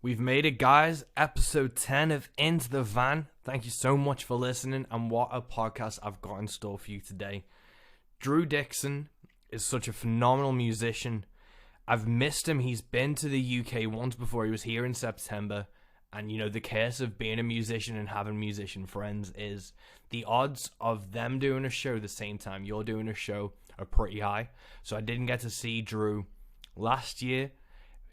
We've made it, guys. Episode 10 of Into the Van. Thank you so much for listening, and what a podcast I've got in store for you today. Drew Dixon is such a phenomenal musician. I've missed him. He's been to the UK once before. He was here in September. And, you know, the case of being a musician and having musician friends is the odds of them doing a show the same time you're doing a show are pretty high. So I didn't get to see Drew last year.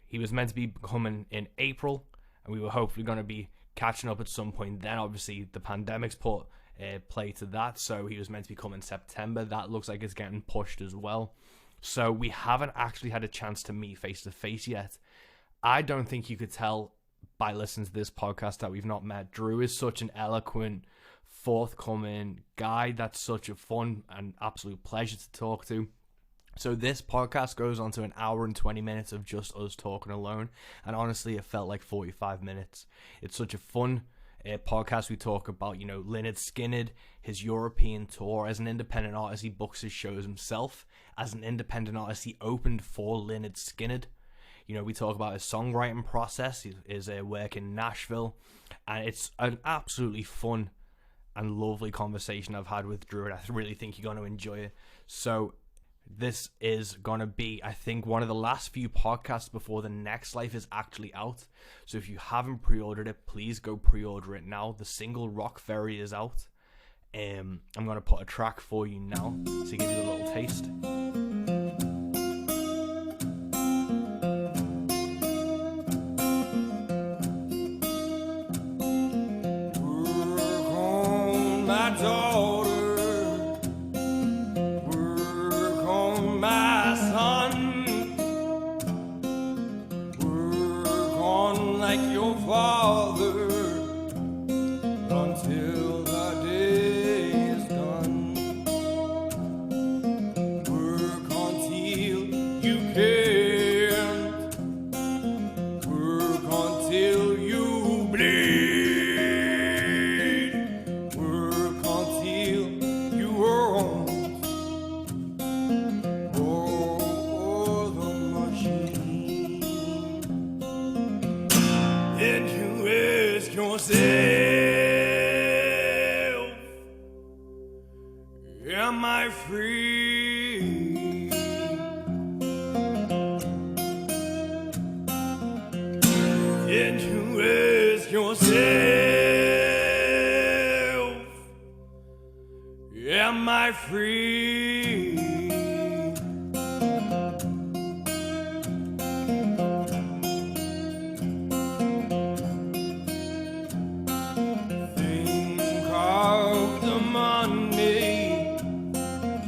He was meant to be coming in April, and we were hopefully going to be catching up at some point. Then, obviously, the pandemic's put play to that, so he was meant to be coming in September. That looks like it's getting pushed as well. So we haven't actually had a chance to meet face-to-face yet. I don't think you could tell by listening to this podcast that we've not met. Drew is such an eloquent, forthcoming guy that's such a fun and absolute pleasure to talk to. So this podcast goes on to an hour and 20 minutes of just us talking alone, and honestly it felt like 45 minutes. It's such a fun podcast. We talk about, you know, Lynryd Skynryd, his European tour. As an independent artist, he books his shows himself. As an independent artist, he opened for Lynryd Skynryd. You know, we talk about his songwriting process, his work in Nashville, and it's an absolutely fun and lovely conversation I've had with Drew, and I really think you're going to enjoy it. So this is going to be, I think, one of the last few podcasts before the next life is actually out. So if you haven't pre-ordered it, please go pre-order it now. The single Rock Ferry is out. I'm going to put a track for you now to give you a little taste. Am I free? And you ask yourself, am I free? Think of the Monday,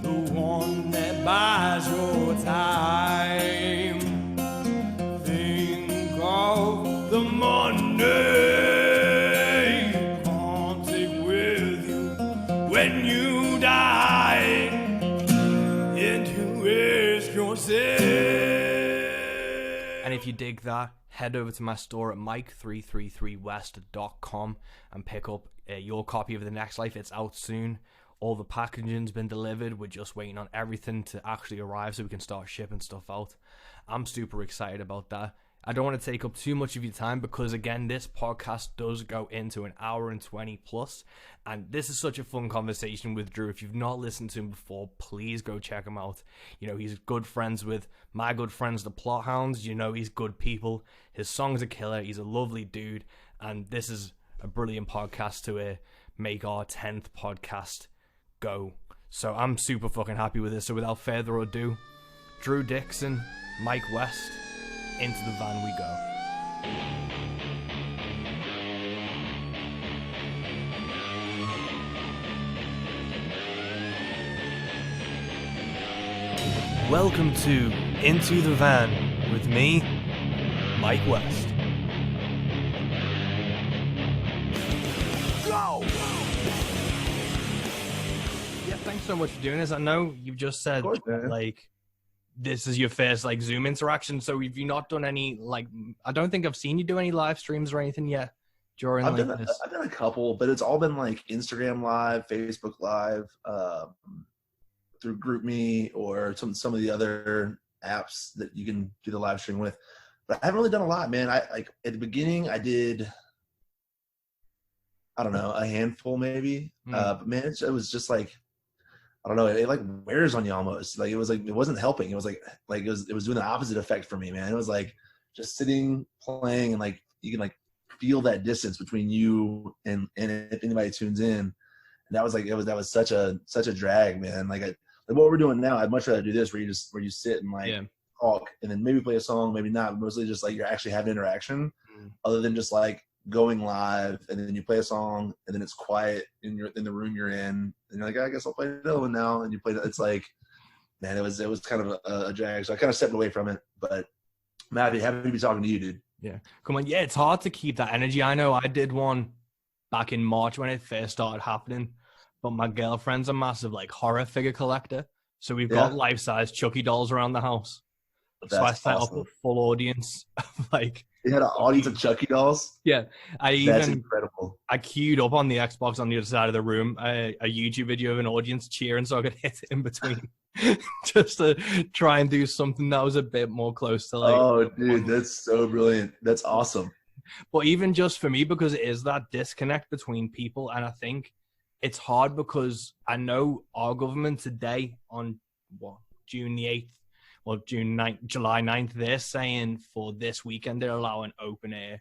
the one that buys your time. Think of the Monday you can't take with you when you die, and you ask yourself. And if you dig that, head over to my store at mike333west.com and pick up your copy of The Next Life. It's out soon. All the packaging's been delivered. We're just waiting on everything to actually arrive so we can start shipping stuff out. I'm super excited about that. I don't want to take up too much of your time because, again, this podcast does go into an hour and 20 plus. And this is such a fun conversation with Drew. If you've not listened to him before, please go check him out. You know, he's good friends with my good friends, the Plot Hounds. You know, he's good people. His songs are killer. He's a lovely dude. And this is a brilliant podcast to make our 10th podcast go. So I'm super fucking happy with this. So without further ado, Drew Dixon, Mike West, into the van we go. Welcome to Into the Van with me, Mike West. Go! Yeah, thanks so much for doing this. I know you've just said, like, this is your first, like, Zoom interaction, so have you not done any, like, I don't think I've seen you do any live streams or anything yet during, I've like, done this. I've done a couple, but it's all been, like, Instagram Live, Facebook Live, through GroupMe or some of the other apps that you can do the live stream with. But I haven't really done a lot, man. I like at the beginning I did, I don't know, a handful maybe. But man, it was just like, I don't know, it like wears on you almost. Like it was like it wasn't helping. It was like it was doing the opposite effect for me, man. It was like just sitting playing and like you can like feel that distance between you and if anybody tunes in. And that was like that was such a drag, man. Like what we're doing now, I'd much rather do this where you sit and like talk and then maybe play a song, maybe not, but mostly just like you're actually having interaction other than just like going live and then you play a song and then it's quiet in the room you're in and you're like, I guess I'll play another one now, and you play it's like, man, it was kind of a drag, so I kind of stepped away from it. But I'm happy to be talking to you, dude. Yeah, come on. Yeah, it's hard to keep that energy. I know I did one back in March when it first started happening, but my girlfriend's a massive like horror figure collector, so we've got life-size Chucky dolls around the house. That's so I set awesome. up a full audience of like. You had an audience of Chucky dolls? Yeah. That's incredible. I queued up on the Xbox on the other side of the room a YouTube video of an audience cheering so I could hit it in between just to try and do something that was a bit more close to like. Oh, dude, that's so brilliant. That's awesome. But even just for me, because it is that disconnect between people, and I think it's hard because I know our government today on June the 8th, well, July 9th, they're saying for this weekend they're allowing open air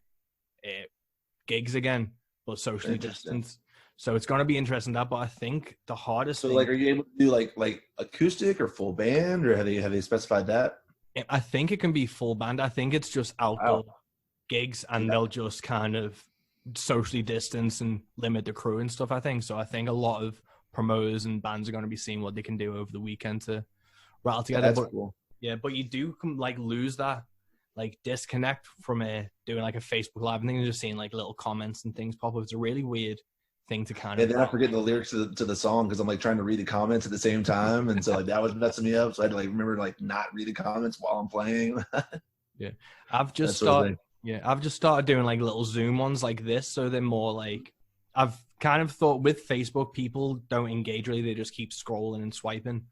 gigs again, but socially distanced. So it's going to be interesting that. But I think the hardest thing. So, like, are you able to do like acoustic or full band, or have they specified that? I think it can be full band. I think it's just outdoor gigs, and they'll just kind of socially distance and limit the crew and stuff. I think so. I think a lot of promoters and bands are going to be seeing what they can do over the weekend to rattle together. That's cool. Yeah, but you do like lose that like disconnect from doing like a Facebook Live and just seeing like little comments and things pop up. It's a really weird thing to kind of. And then I forget the lyrics to the song because I'm like trying to read the comments at the same time, and so like that was messing me up. So I had to like remember to like not read the comments while I'm playing. Yeah, I've just started doing like little Zoom ones like this, so they're more like I've kind of thought with Facebook people don't engage really; they just keep scrolling and swiping.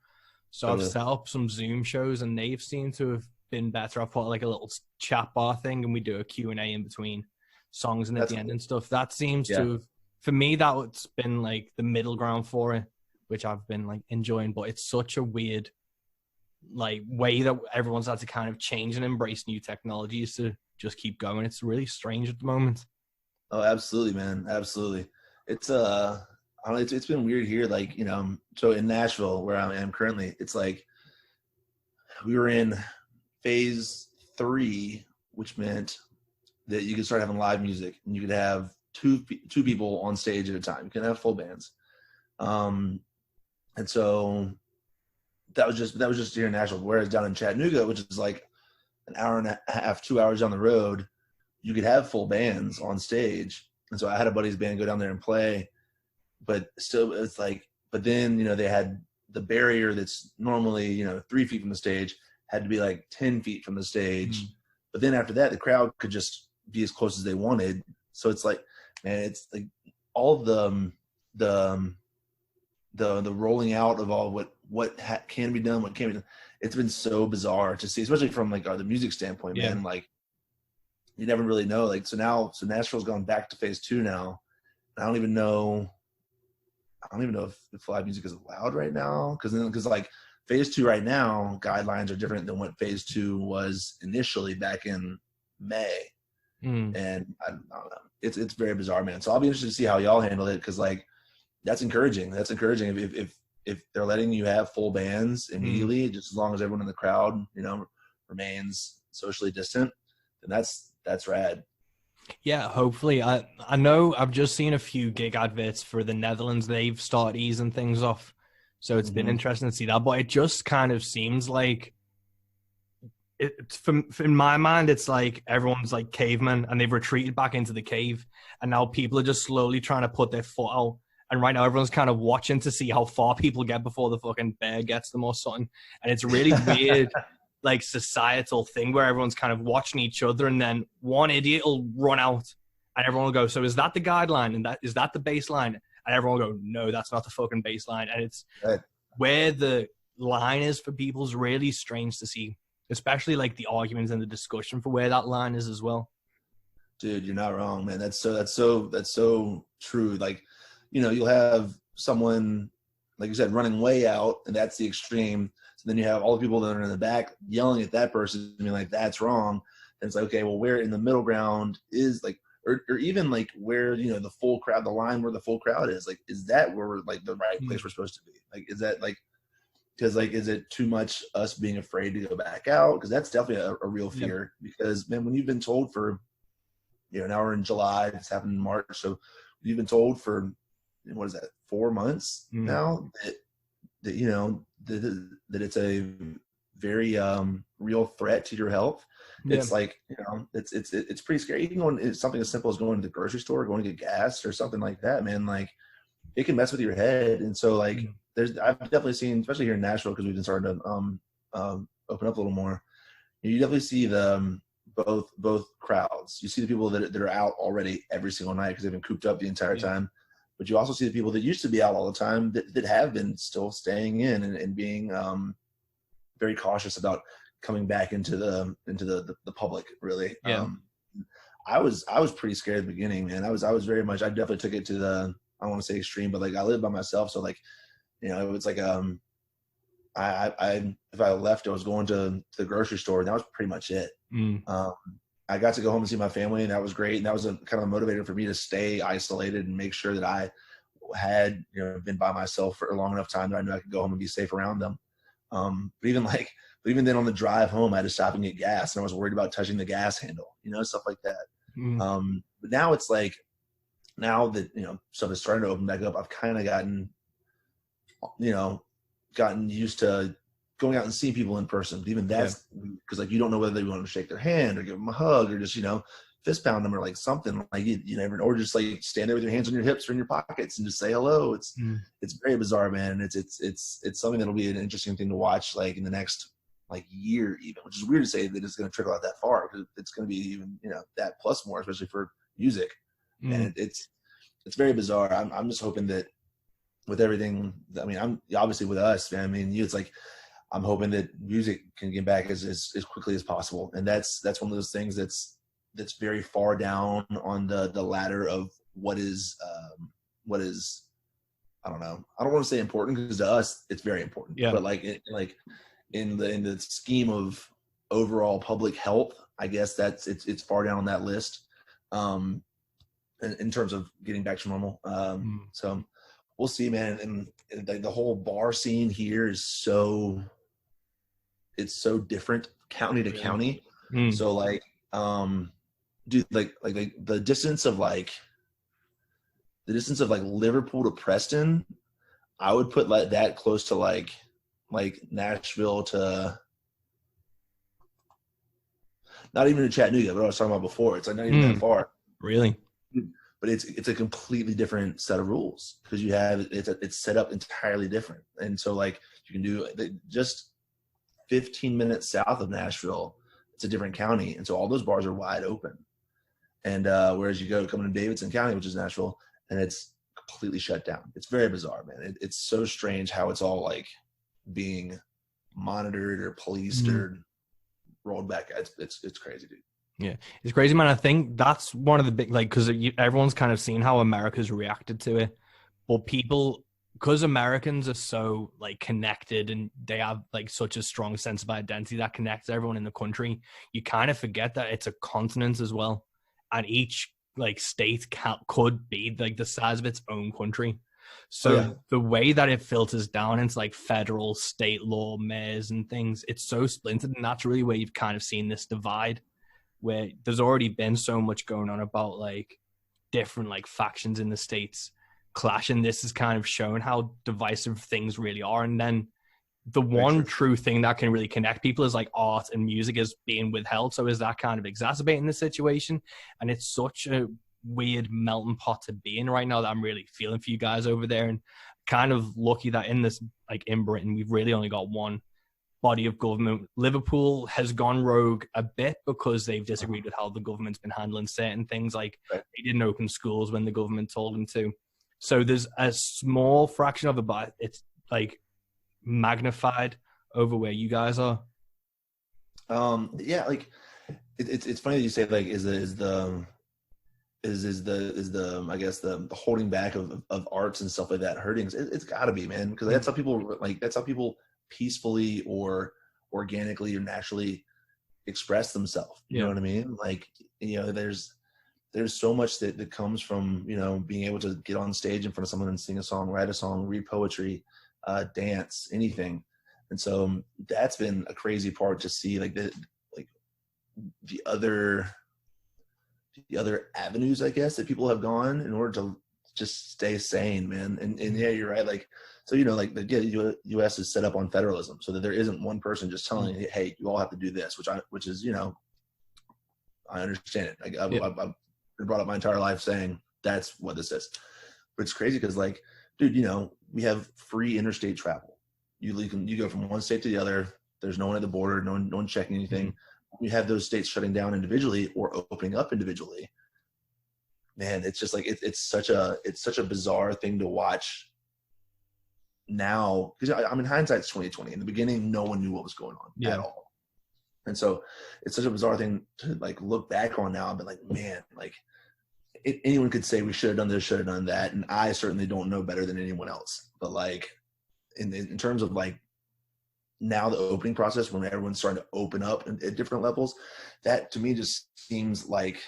So I've set up some Zoom shows, and they've seemed to have been better. I've put like a little chat bar thing, and we do a Q&A in between songs and at the end and stuff. That seems to have, for me, that's been like the middle ground for it, which I've been like enjoying. But it's such a weird like way that everyone's had to kind of change and embrace new technologies to just keep going. It's really strange at the moment. Oh, absolutely, man. Absolutely. It's I don't know, it's been weird here, like, you know, so in Nashville where I am currently, it's like we were in phase 3, which meant that you could start having live music and you could have two people on stage at a time. You can have full bands. And so that was just here in Nashville. Whereas down in Chattanooga, which is like an hour and a half, 2 hours down the road, you could have full bands on stage. And so I had a buddy's band go down there and play. But still, it's like, but then, you know, they had the barrier that's normally, you know, 3 feet from the stage had to be like 10 feet from the stage. But then after that, the crowd could just be as close as they wanted. So it's like, man, it's like all the rolling out of all what can be done, what can't be done. It's been so bizarre to see, especially from like the music standpoint, man. Like you never really know. Like, so Nashville's gone back to phase 2 now. I don't even know if live music is allowed right now, because like phase 2 right now guidelines are different than what phase 2 was initially back in May. And I don't know, it's very bizarre, man. So I'll be interested to see how y'all handle it, because like that's encouraging if they're letting you have full bands immediately, just as long as everyone in the crowd, you know, remains socially distant, then that's rad. Yeah, hopefully. I know I've just seen a few gig adverts for the Netherlands. They've started easing things off. So it's been interesting to see that. But it just kind of seems like, in my mind, it's like everyone's like cavemen and they've retreated back into the cave. And now people are just slowly trying to put their foot out. And right now everyone's kind of watching to see how far people get before the fucking bear gets them or something. And it's really weird. Like societal thing where everyone's kind of watching each other, and then one idiot will run out and everyone will go, so is that the guideline, and is that the baseline? And everyone will go, no, that's not the fucking baseline. And it's where the line is for people is really strange to see. especially like the arguments and the discussion for where that line is as well. Dude, you're not wrong, man. That's so true. Like, you know, you'll have someone, like you said, running way out, and that's the extreme. So then you have all the people that are in the back yelling at that person, I mean, like, that's wrong. And it's like, okay, well, where in the middle ground is, like, or even like where, you know, the full crowd, the line where the full crowd is, like, is that where we're, like, the right place we're supposed to be? Like, is that, like, because, like, is it too much us being afraid to go back out? Because that's definitely a real fear. Because, man, when you've been told for, you know, now we're in July, it's happened in March, so you've been told for, what is that, 4 months now that you know that it's a very real threat to your health. It's like, you know, it's pretty scary. Even when it's something as simple as going to the grocery store, going to get gas or something like that, man, like, it can mess with your head. And so, like, I've definitely seen, especially here in Nashville, because we've been starting to open up a little more, you definitely see the both crowds. You see the people that are out already every single night because they've been cooped up the entire time. But you also see the people that used to be out all the time that have been still staying in and being very cautious about coming back into the public, really. I was pretty scared at the beginning, man. I was very much, I definitely took it to the, I don't want to say extreme, but, like, I live by myself. So, like, you know, it was like, if I left, I was going to the grocery store, and that was pretty much it. I got to go home and see my family, and that was great. And that was a kind of a motivator for me to stay isolated and make sure that I had, you know, been by myself for a long enough time that I knew I could go home and be safe around them. But even then on the drive home, I had to stop and get gas, and I was worried about touching the gas handle, you know, stuff like that. But now it's like, now that, you know, stuff is starting to open back up, I've kind of gotten used to going out and seeing people in person. But even that's because, like, you don't know whether they want to shake their hand or give them a hug or just, you know, fist pound them or, like, something, like, you never, or just, like, stand there with your hands on your hips or in your pockets and just say hello. It's very bizarre, man. It's something that'll be an interesting thing to watch, like, in the next, like, year even, which is weird to say that it's going to trickle out that far, because it's going to be even, you know, that plus more, especially for music. And it's very bizarre. I'm just hoping that with everything, I mean, I'm obviously with us, man. I mean, it's like, I'm hoping that music can get back as quickly as possible. And that's one of those things that's very far down on the ladder of what is, I don't know. I don't want to say important, because to us it's very important. But like in the scheme of overall public health, I guess it's far down on that list. In terms of getting back to normal. So we'll see, man. And the whole bar scene here is so different county to county. So, like, dude, like the distance of Liverpool to Preston, I would put like that close to like Nashville to, not even to Chattanooga, but I was talking about before. It's like not even that far. Really? But it's a completely different set of rules, because you have it's set up entirely different. And so, like, you can do just 15 minutes south of Nashville, it's a different county, and so all those bars are wide open. And whereas you go coming to Davidson County, which is Nashville, and it's completely shut down. It's very bizarre, man. It's so strange how it's all like being monitored or policed or rolled back. It's crazy, dude. Yeah, it's crazy, man. I think that's one of the big, like, because everyone's kind of seen how America's reacted to it, but people, because Americans are so like connected and they have like such a strong sense of identity that connects everyone in the country, you kind of forget that it's a continent as well, and each like state could be like the size of its own country. So the way that it filters down into like federal, state law, mayors and things, it's so splintered, and that's really where you've kind of seen this divide, where there's already been so much going on about like different like factions in the states clashing. This has kind of shown how divisive things really are. And then the one true thing that can really connect people is like art and music is being withheld. So is that kind of exacerbating the situation? And it's such a weird melting pot to be in right now that I'm really feeling for you guys over there, and kind of lucky that in this, like in Britain, we've really only got one body of government. Liverpool has gone rogue a bit because they've disagreed with how the government's been handling certain things, like they didn't open schools when the government told them to. So there's a small fraction of it, but it's like magnified over where you guys are. Yeah, like it's funny that you say like is the I guess the holding back of arts and stuff like that hurting. It's got to be, man, because that's how people peacefully or organically or naturally express themselves. You know what I mean? Like, there's so much that comes from, being able to get on stage in front of someone and sing a song, write a song, read poetry, dance, anything. And so that's been a crazy part to see, like the other avenues, I guess, that people have gone in order to just stay sane, man. And yeah, you're right. Like, so, like the U.S. is set up on federalism so that there isn't one person just telling you, hey, you all have to do this, which is, I understand it. I've been brought up my entire life saying that's what this is. But it's crazy because, like, dude, we have free interstate travel. You go from one state to the other. There's no one at the border, no one checking anything. We have those states shutting down individually or opening up individually. Man, it's just like it's such a bizarre thing to watch now, because I mean, hindsight's 2020. In the beginning, no one knew what was going on at all, and so it's such a bizarre thing to like look back on now and be like, man, like anyone could say we should have done this, should have done that, and I certainly don't know better than anyone else. But like in terms of like now the opening process, when everyone's starting to open up at different levels, that to me just seems like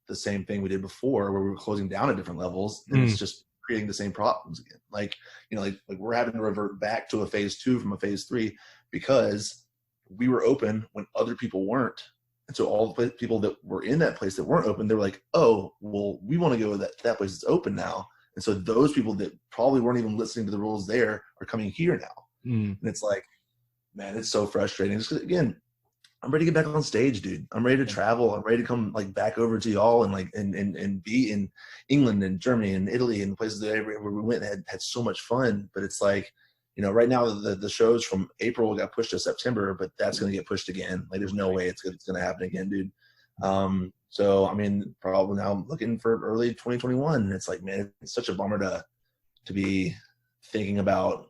the same thing we did before, where we were closing down at different levels, and it's just creating the same problems again. Like, like we're having to revert back to a phase 2 from a phase 3 because we were open when other people weren't. And so all the people that were in that place that weren't open, they were like, oh, well, we want to go to that place that's open now. And so those people that probably weren't even listening to the rules there are coming here now. And it's like, man, it's so frustrating. Just 'cause, again, I'm ready to get back on stage, dude. I'm ready to travel. I'm ready to come like back over to y'all and like and be in England and Germany and Italy and places that where we went and had so much fun. But it's like, right now the shows from April got pushed to September, but that's going to get pushed again. Like, there's no way it's going to happen again, dude. So I mean, probably now I'm looking for early 2021. And it's like, man, it's such a bummer to be thinking about,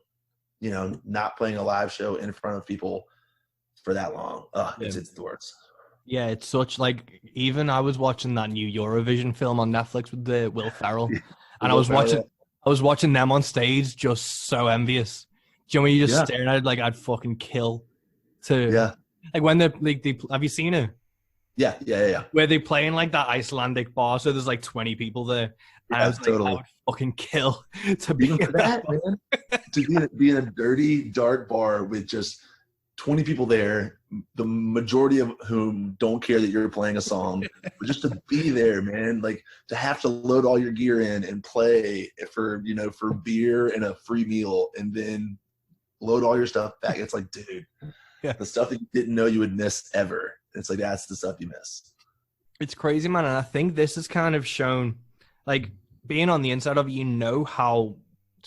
not playing a live show in front of people for that long. It's the worst. Yeah, it's such like, even I was watching that new Eurovision film on Netflix with the Will Ferrell, and I was watching them on stage, just so envious. Do you know when you're just staring at it like I'd fucking kill to like when they have you seen it? Yeah. Where they play in like that Icelandic bar, so there's like 20 people there. And I was like, I would fucking kill to be in that, man. To be in a dirty, dark bar with just 20 people there, the majority of whom don't care that you're playing a song, but just to be there, man, like to have to load all your gear in and play for beer and a free meal and then load all your stuff back. It's like, dude, the stuff that you didn't know you would miss ever. It's like, that's the stuff you miss. It's crazy, man. And I think this has kind of shown, like, being on the inside of it, how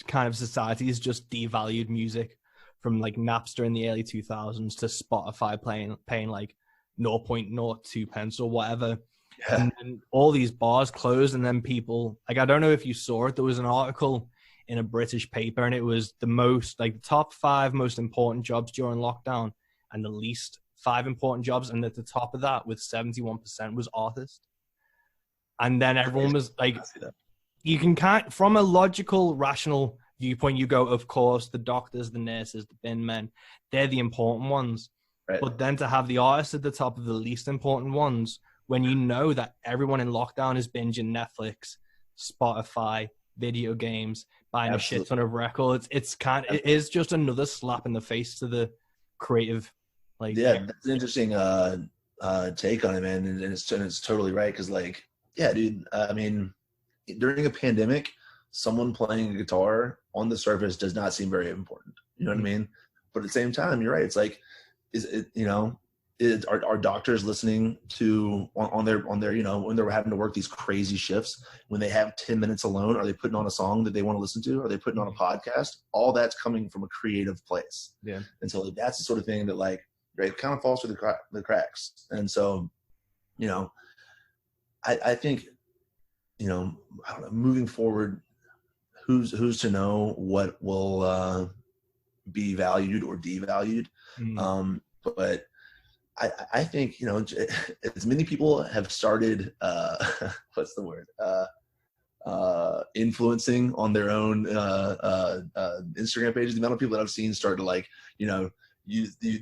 kind of society has just devalued music, from like Napster in the early 2000s to Spotify paying like 0.02 pence or whatever. And then all these bars closed, and then people, like, I don't know if you saw it, there was an article in a British paper, and it was the top 5 most important jobs during lockdown and the least 5 important jobs, and at the top of that with 71% was artist. And then everyone was like, you can from a logical, rational viewpoint, you go, of course, the doctors, the nurses, the bin men, they're the important ones. Right. But then to have the artists at the top of the least important ones, when you know that everyone in lockdown is binging Netflix, Spotify, video games, buying a shit ton of records, it is just another slap in the face to the creative. Like, that's an interesting take on it, man, and it's totally right, because like, dude, I mean, during a pandemic, someone playing a guitar on the surface does not seem very important. You know what I mean? But at the same time, you're right. It's like, are doctors listening to on their when they're having to work these crazy shifts, when they have 10 minutes alone, are they putting on a song that they want to listen to? Are they putting on a podcast? All that's coming from a creative place. Yeah. And so that's the sort of thing that, like, right, kind of falls through the cracks. And so, I think, I don't know, moving forward, who's to know what will be valued or devalued. But I think, as many people have started, what's the word? Influencing on their own Instagram pages. The amount of people that I've seen start to like, you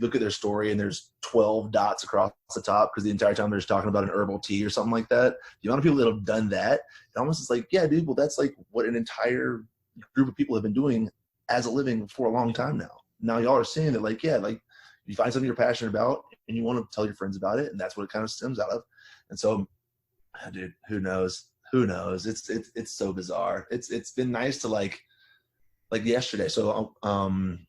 look at their story and there's 12 dots across the top because the entire time they're just talking about an herbal tea or something like that. The amount of people that have done that, it almost is like, yeah, dude, well, that's like what an entire group of people have been doing as a living for a long time now. Now y'all are seeing that, like, yeah, like you find something you're passionate about and you want to tell your friends about it, and that's what it kind of stems out of. And so, dude, who knows? Who knows? It's so bizarre. It's been nice to like yesterday. So one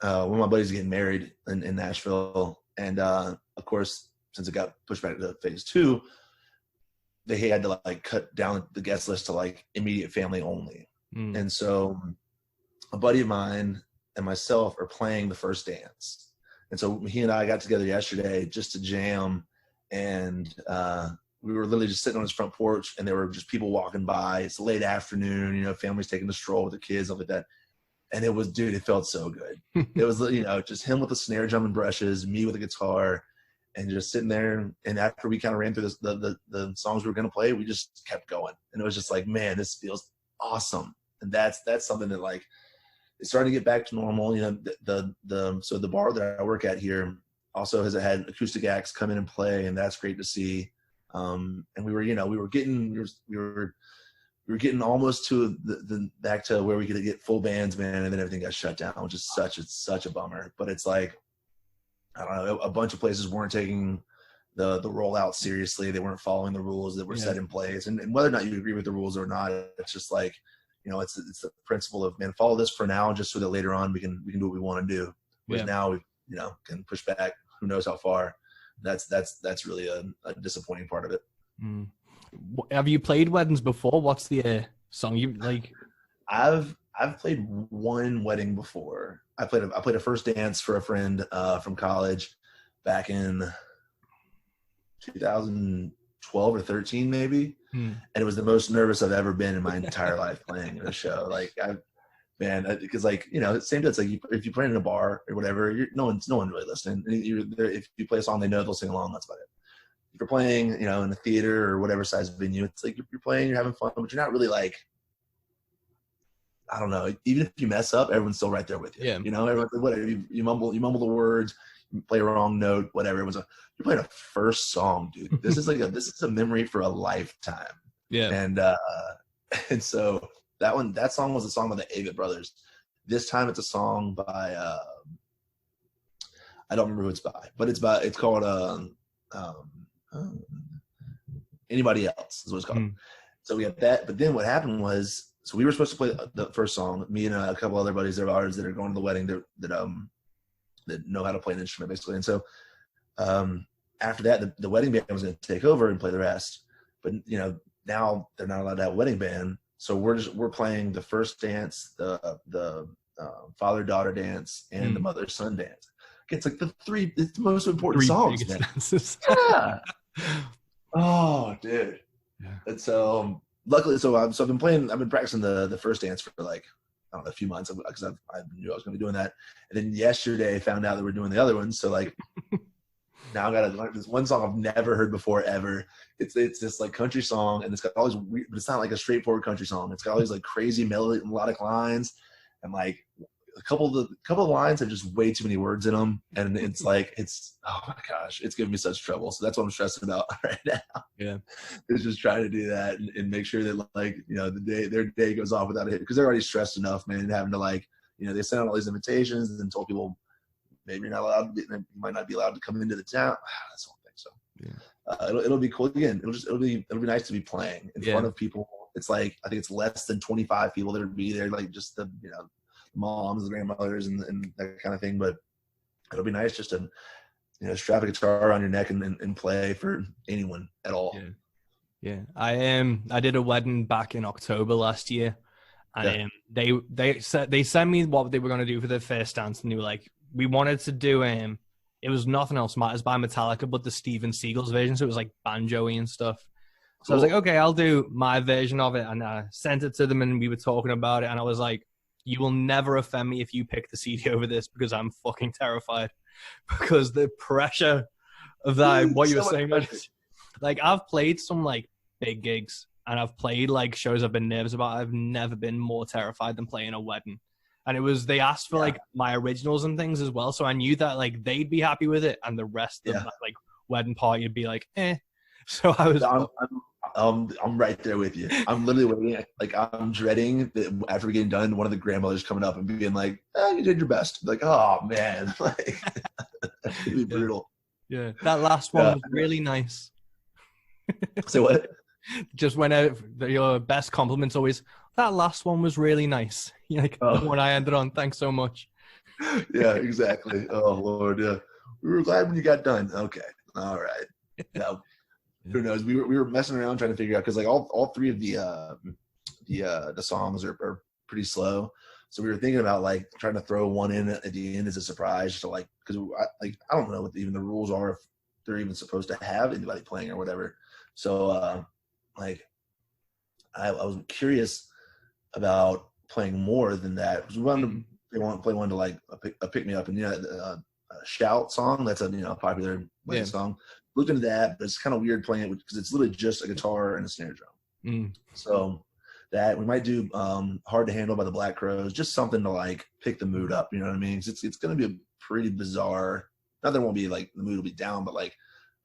of my buddies getting married in Nashville, and of course, since it got pushed back to phase 2, they had to like cut down the guest list to like immediate family only. And so a buddy of mine and myself are playing the first dance. And so he and I got together yesterday just to jam, and we were literally just sitting on his front porch, and there were just people walking by. It's late afternoon, families taking a stroll with the kids, stuff like that. And it was, dude, it felt so good. It was, just him with the snare drum and brushes, me with a guitar, and just sitting there. And after we kind of ran through the songs we were going to play, we just kept going. And it was just like, man, this feels awesome. And that's something that like, it's starting to get back to normal. So the bar that I work at here also has had acoustic acts come in and play, and that's great to see. And we were getting almost to the back to where we could get full bands, man, and then everything got shut down, which is such a bummer. But it's like, I don't know, a bunch of places weren't taking the rollout seriously. They weren't following the rules that were set in place, and whether or not you agree with the rules or not, it's just like, it's the principle of, man, follow this for now, just so that later on we can do what we want to do. Whereas now we can push back. Who knows how far? That's really a disappointing part of it. Have you played weddings before? What's the song you like? I've played one wedding before. I played a first dance for a friend from college back in 2012 or 13 maybe. And it was the most nervous I've ever been in my entire life playing a show. Like, because like, same thing. It's like if you play in a bar or whatever, no one's really listening. If you play a song they know, they'll sing along. That's about it. If you're playing, in a theater or whatever size venue, it's like you're playing, you're having fun, but you're not really like, I don't know. Even if you mess up, everyone's still right there with you. Yeah. Everyone's like, whatever. You mumble the words, you play a wrong note, whatever. You're playing a first song, dude. This is this is a memory for a lifetime. Yeah. And so that song was a song by the Avett Brothers. This time it's a song by I don't remember who it's by, but it's called Anybody Else is what it's called. So we had that, but then what happened was, so we were supposed to play the first song, me and a couple other buddies of ours that are going to the wedding that know how to play an instrument basically. And so after that, the wedding band was going to take over and play the rest. But now they're not allowed to have a wedding band, so we're playing the first dance, the father-daughter dance, and the mother-son dance. It's like it's the most important songs, man. Yeah. Oh, dude. Yeah. And so luckily, I've been practicing the first dance for like, I don't know, a few months because I knew I was going to be doing that. And then yesterday I found out that we're doing the other one. So like, now I got to learn this one song I've never heard before ever. It's this like country song, and it's got all these weird, but it's not like a straightforward country song. It's got all these like crazy melodic lines, and like a couple of lines have just way too many words in them, and it's like oh my gosh, it's giving me such trouble. So that's what I'm stressing about right now. Yeah, is just trying to do that and make sure that like their day goes off without a hit, because they're already stressed enough, man, having to like they sent out all these invitations and then told people maybe you're not allowed, you might not be allowed to come into the town. That's the whole thing. So yeah. It'll be cool again. It'll be nice to be playing in front of people. It's like, I think it's less than 25 people that would be there, like just the moms, the grandmothers, and that kind of thing. But it'll be nice just to strap a guitar around your neck and play for anyone at all. Yeah. I did a wedding back in October last year, and they sent me what they were going to do for their first dance, and they were like, we wanted to do it was Nothing Else Matters by Metallica, but the Steven Seagal's version, so it was like banjo-y and stuff. So I was like, okay, I'll do my version of it, and I sent it to them, and we were talking about it, and I was like, you will never offend me if you pick the CD over this, because I'm fucking terrified, because the pressure of that. What you were So much saying, man. pressure. Like, I've played some like big gigs, and I've played like shows I've been nervous about. I've never been more terrified than playing a wedding. And it was, they asked for like my originals and things as well, so I knew that like they'd be happy with it, and the rest of that like wedding party would be like, eh. So I was. I'm right there with you. I'm literally waiting. Like, I'm dreading that after getting done, one of the grandmothers coming up and being like, "You did your best." Like, oh man, like it'd be brutal. Yeah, that last one was really nice. Say what? Just went out. Your best compliments always. That last one was really nice. You're like, the one I ended on. Thanks so much. Yeah, exactly. Oh Lord, yeah. We were glad when you got done. Okay, all right. Yeah. Who knows? We were messing around trying to figure out, because like all three of the songs are pretty slow. So we were thinking about like trying to throw one in at the end as a surprise, to like, because I don't know what even the rules are, if they're even supposed to have anybody playing or whatever. So like I was curious about playing more than that, because they want to play one to like a pick me up, and a shout song, that's a popular wedding song. Looked into that, but it's kind of weird playing it because it's literally just a guitar and a snare drum. So that we might do Hard to Handle by the Black Crowes, just something to like pick the mood up, you know what I mean? It's going to be a pretty bizarre, not that it won't be like the mood will be down, but like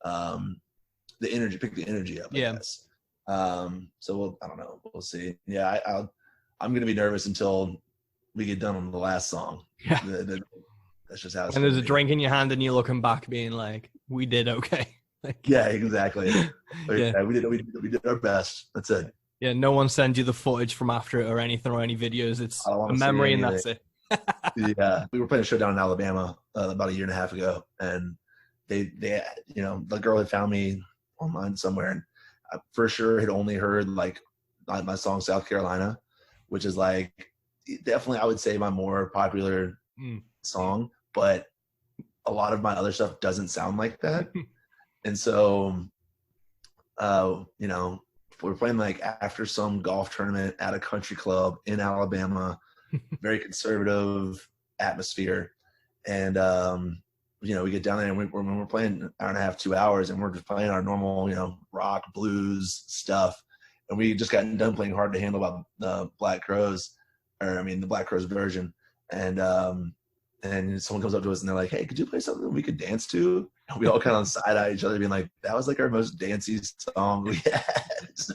the energy, pick the energy up, I guess. So I don't know, we'll see. Yeah, I'm going to be nervous until we get done on the last song. Yeah. That's just how it's And there's a drink in your hand and you're looking back being like, we did okay. Like, yeah, exactly. Yeah, we did our best. That's it. Yeah, no one sends you the footage from after it or anything, or any videos. It's a memory, and that's it. Yeah, we were playing a show down in Alabama about a year and a half ago, and they the girl had found me online somewhere, and I for sure had only heard like my song South Carolina, which is like definitely, I would say, my more popular song, but a lot of my other stuff doesn't sound like that. And so we're playing like after some golf tournament at a country club in Alabama, very conservative atmosphere. And we get down there, and we're playing an hour and a half, 2 hours, and we're just playing our normal rock, blues stuff. And we just got done playing Hard to Handle by the Black Crowes, the Black Crowes version. And someone comes up to us and they're like, "Hey, could you play something we could dance to?" And we all kind of side-eye each other, being like, that was like our most dancey song we had. So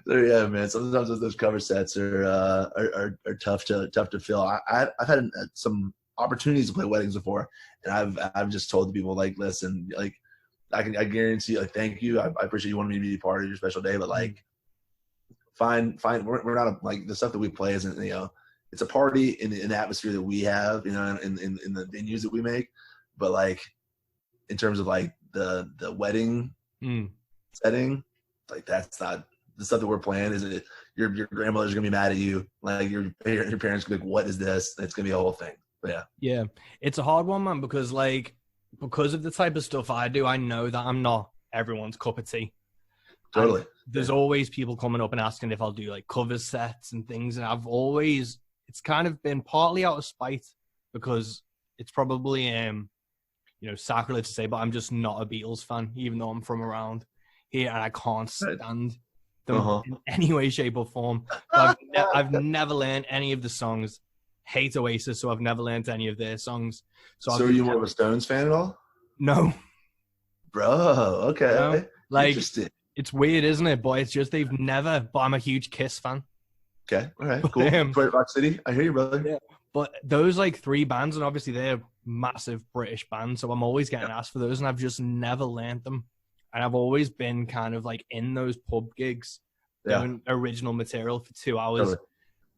yeah, man, sometimes those cover sets are tough to fill. I've had some opportunities to play weddings before, and I've just told the people, like, listen, like, I guarantee, like, thank you, I appreciate you wanting me to be part of your special day, but like, fine, we're not like, the stuff that we play isn't, it's a party in the atmosphere that we have, in the venues that we make. But like, in terms of like the wedding setting, like, that's not the stuff that we're playing. Is it your grandmother's gonna be mad at you? Like, your parents gonna be like, "What is this?" It's gonna be a whole thing. But yeah, it's a hard one, man, because of the type of stuff I do, I know that I'm not everyone's cup of tea. Totally. And there's always people coming up and asking if I'll do like cover sets and things, and it's kind of been partly out of spite, because it's probably sacrilege to say, but I'm just not a Beatles fan, even though I'm from around here, and I can't stand them in any way, shape, or form. I've never learned any of the songs. Hate Oasis, so I've never learned any of their songs. So are you more of a Stones fan at all? No, bro. Okay, no. Like, interesting. It's weird, isn't it? But it's just they've never. But I'm a huge Kiss fan. Okay, all right, cool. Detroit Rock City. I hear you, brother. Yeah. But those like three bands, and obviously they're massive British bands, so I'm always getting asked for those, and I've just never learned them. And I've always been kind of like in those pub gigs doing original material for 2 hours. Totally.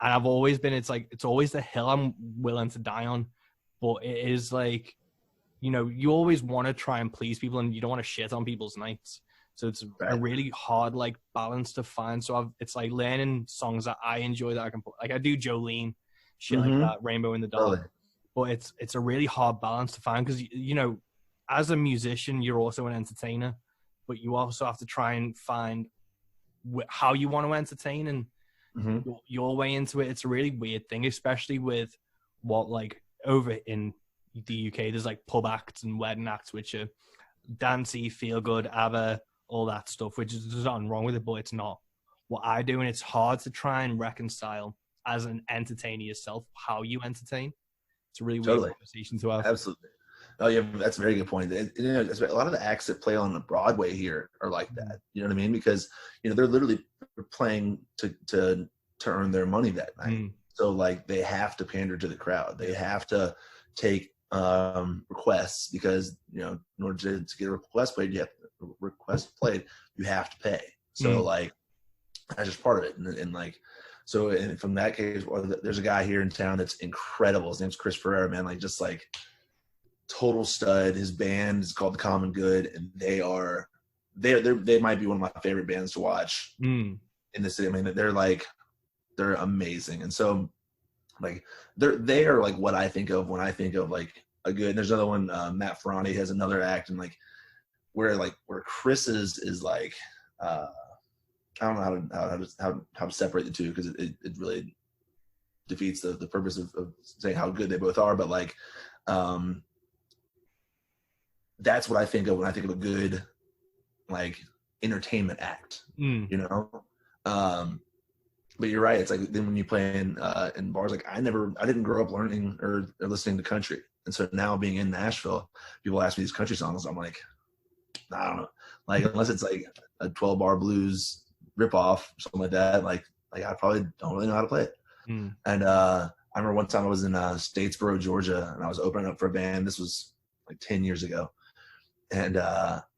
And I've always been, it's always the hill I'm willing to die on. But it is like, you always want to try and please people, and you don't want to shit on people's nights. So it's a really hard like balance to find. So it's like learning songs that I enjoy that I can put. Like, I do Jolene, shit like that, Rainbow in the Dark. Totally. But it's a really hard balance to find, because as a musician, you're also an entertainer, but you also have to try and find how you want to entertain and your way into it. It's a really weird thing, especially with what, like, over in the UK, there's like pub acts and wedding acts, which are dancey, feel good, ABBA, all that stuff, which is, there's nothing wrong with it, but it's not what I do. And it's hard to try and reconcile as an entertainer yourself how you entertain. It's a really weird conversation to have. Absolutely. Oh yeah, that's a very good point. You know, a lot of the acts that play on Broadway here are like that. You know what I mean? Because they're literally playing to earn their money that night. So like they have to pander to the crowd. They have to take requests because in order to get a request played, you have to pay. So like that's just part of it. And like so, and from that case, there's a guy here in town that's incredible. His name's Chris Ferreira, man. Like just like total stud. His band is called The Common Good, and they might be one of my favorite bands to watch in the city. I mean, they're amazing. And so like they are like what I think of when I think of like a good. And there's another one, Matt Ferrani has another act, and like where Chris is like I don't know how to separate the two because it really defeats the purpose of saying how good they both are. But like that's what I think of when I think of a good like entertainment act, but you're right. It's like then when you play in bars, like I didn't grow up learning or listening to country. And so now being in Nashville, people ask me these country songs. I'm like, I don't know. Like, unless it's like a 12-bar blues ripoff or something like that, like I probably don't really know how to play it. And I remember one time I was in Statesboro, Georgia, and I was opening up for a band. This was like 10 years ago. And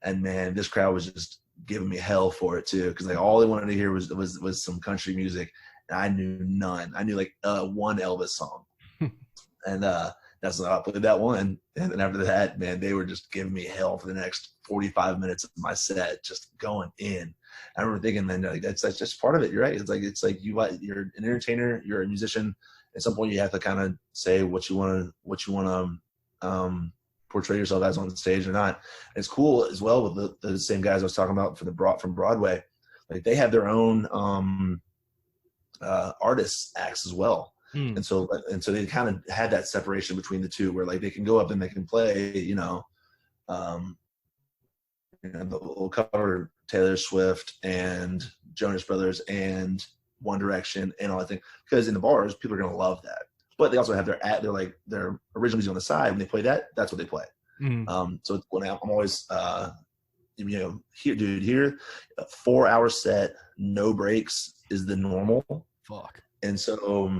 man, this crowd was just giving me hell for it too, because like all they wanted to hear was some country music, and I knew none. I knew like one Elvis song, and that's when I played that one. And then after that, man, they were just giving me hell for the next 45 minutes of my set, just going in. I remember thinking, then like that's just part of it. You're right. It's like you're an entertainer, you're a musician. At some point, you have to kind of say what you want to portray yourself as on the stage or not. And it's cool as well with the same guys I was talking about from Broadway. Like they have their own artists acts as well. And so they kind of had that separation between the two where like they can go up and they can play, they'll cover Taylor Swift and Jonas Brothers and One Direction and all that thing, because in the bars people are going to love that. But they also have their original music on the side. When they play that, that's what they play. So when I'm always, here, a 4-hour set, no breaks is the normal. Fuck. And so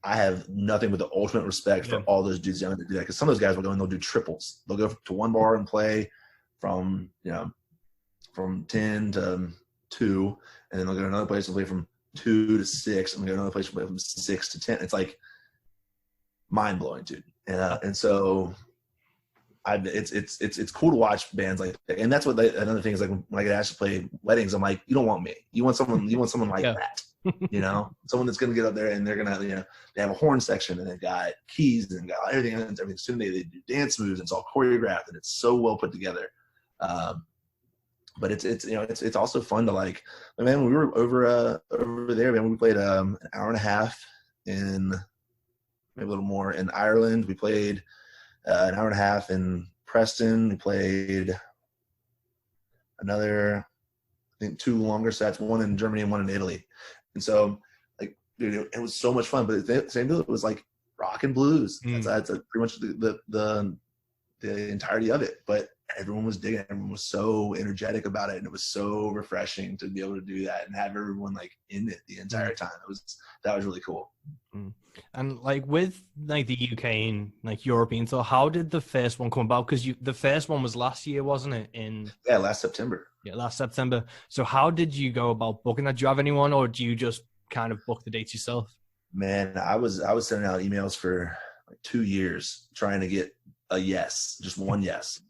I have nothing but the ultimate respect for all those dudes down to do that. Because some of those guys will go and they'll do triples. They'll go to one bar and play from 10 to 2, and then they'll go to another place and play from 2 to 6, and they'll go to another place and play from 6 to 10. It's like mind blowing, dude. And so it's cool to watch bands like that. And that's what another thing is, like when I get asked to play weddings, I'm like, you don't want me. You want someone like that. Someone that's gonna get up there and they're gonna, they have a horn section and they've got keys and got everything. Soon they do dance moves and it's all choreographed and it's so well put together. But it's also fun to like, man, when we were over there, man, we played an hour and a half in, maybe a little more, in Ireland. We played an hour and a half in Preston. We played another, I think 2 longer sets, one in Germany and one in Italy. And so, like, dude, it was so much fun. But the same deal, it was like rock and blues. That's pretty much the entirety of it. But everyone was digging it. Everyone was so energetic about it, and it was so refreshing to be able to do that and have everyone like in it the entire time. That was really cool. And like with like the UK and like European, so how did the first one come about? Because the first one was last year, wasn't it? Last September. Yeah, last September. So how did you go about booking that? Do you have anyone, or do you just kind of book the dates yourself? Man, I was sending out emails for like 2 years trying to get a yes, just one yes.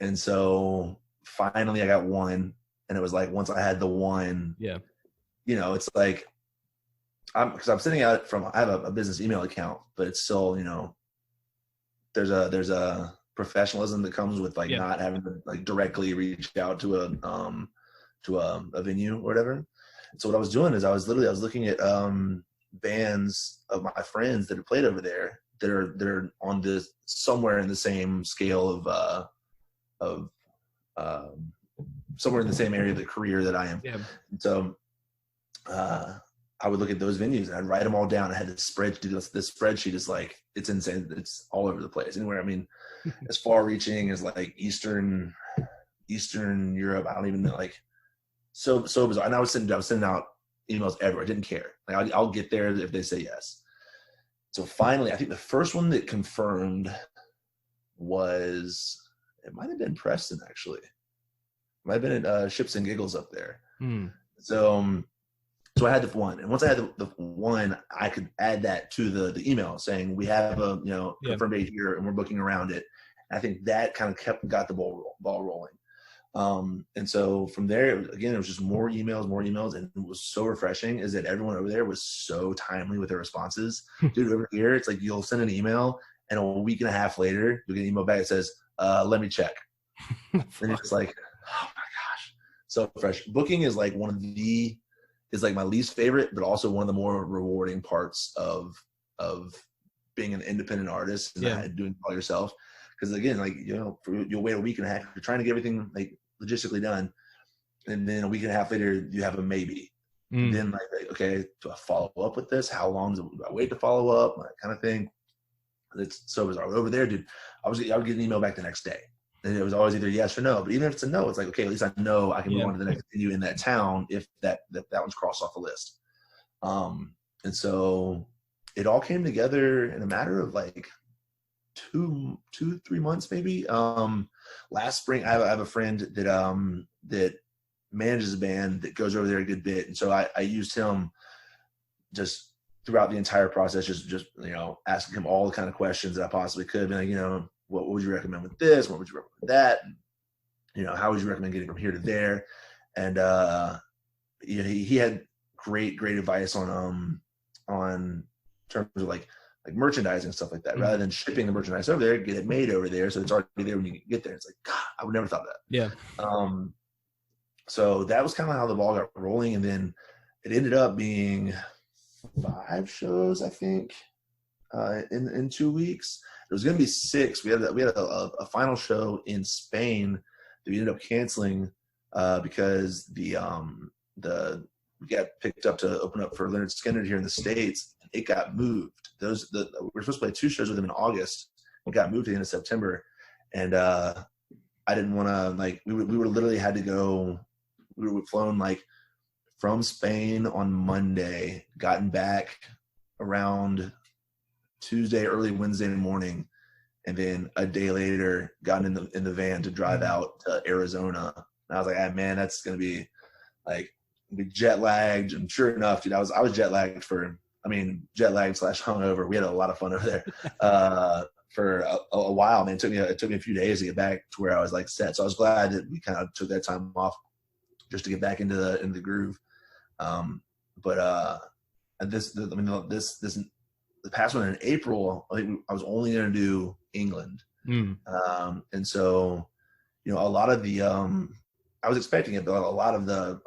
And so finally I got one, and it was like, once I had the one, it's like, because I'm sending out I have a business email account, but it's still, there's a professionalism that comes with like not having to like directly reach out to a venue or whatever. And so what I was doing is I was looking at bands of my friends that have played over there that are on this somewhere in the same scale of somewhere in the same area of the career that I am. Yeah. And so I would look at those venues and I'd write them all down. I had this spreadsheet. This spreadsheet is like, it's insane. It's all over the place. Anywhere, I mean, as far reaching as like Eastern Europe. I don't even know, like so bizarre. And I was sending out emails everywhere. I didn't care. Like I'll get there if they say yes. So finally, I think the first one that confirmed was, it might have been Preston actually. It might have been at Ships and Giggles up there. So I had the one, and once I had the one, I could add that to the email saying we have a confirmed date here and we're booking around it. And I think that kind of got the ball rolling. And so from there, again, it was just more emails, and it was so refreshing is that everyone over there was so timely with their responses. Dude, over here, it's like you'll send an email, and a week and a half later, you'll get an email back that says, "Let me check." And it's like, oh my gosh, so fresh. Booking is like is like my least favorite, but also one of the more rewarding parts of being an independent artist and doing it all yourself. Because again, like, you'll wait a week and a half. You're trying to get everything like logistically done, and then a week and a half later, you have a maybe. And then like, okay, do I follow up with this? How long do I wait to follow up? That kind of thing. It's so bizarre. Over there, dude, I would get an email back the next day. And it was always either yes or no. But even if it's a no, it's like, okay, at least I know I can move on to the next venue in that town if that one's crossed off the list. And so it all came together in a matter of like 2-3 months maybe. Last spring, I have a friend that manages a band that goes over there a good bit, and so I used him just throughout the entire process, just asking him all the kind of questions that I possibly could. Be like, what would you recommend with this? What would you recommend with that? And, how would you recommend getting from here to there? And he had great advice on terms of like merchandising and stuff like that. Rather than shipping the merchandise over there, get it made over there, so it's already there when you get there. It's like, God, I would never thought of that. Yeah. So that was kind of how the ball got rolling, and then it ended up being 5 shows, I think, in 2 weeks. It was going to be 6. We had a final show in Spain that we ended up canceling because we got picked up to open up for Lynryd Skynryd here in the States. It got moved. We were supposed to play 2 shows with them in August. It got moved to the end of September, and I didn't want to we were literally had to go. We were flown from Spain on Monday, gotten back around Tuesday, early Wednesday morning, and then a day later gotten in the van to drive out to Arizona. And I was like, man, that's gonna be jet lagged. And sure enough, dude, I was jet lagged jet lagged / hungover. We had a lot of fun over there for a while, man. It took me a few days to get back to where I was set. So I was glad that we kind of took that time off just to get back into the groove. The past one in April, I think I was only going to do England. And so, a lot of the, I was expecting it, but a lot of the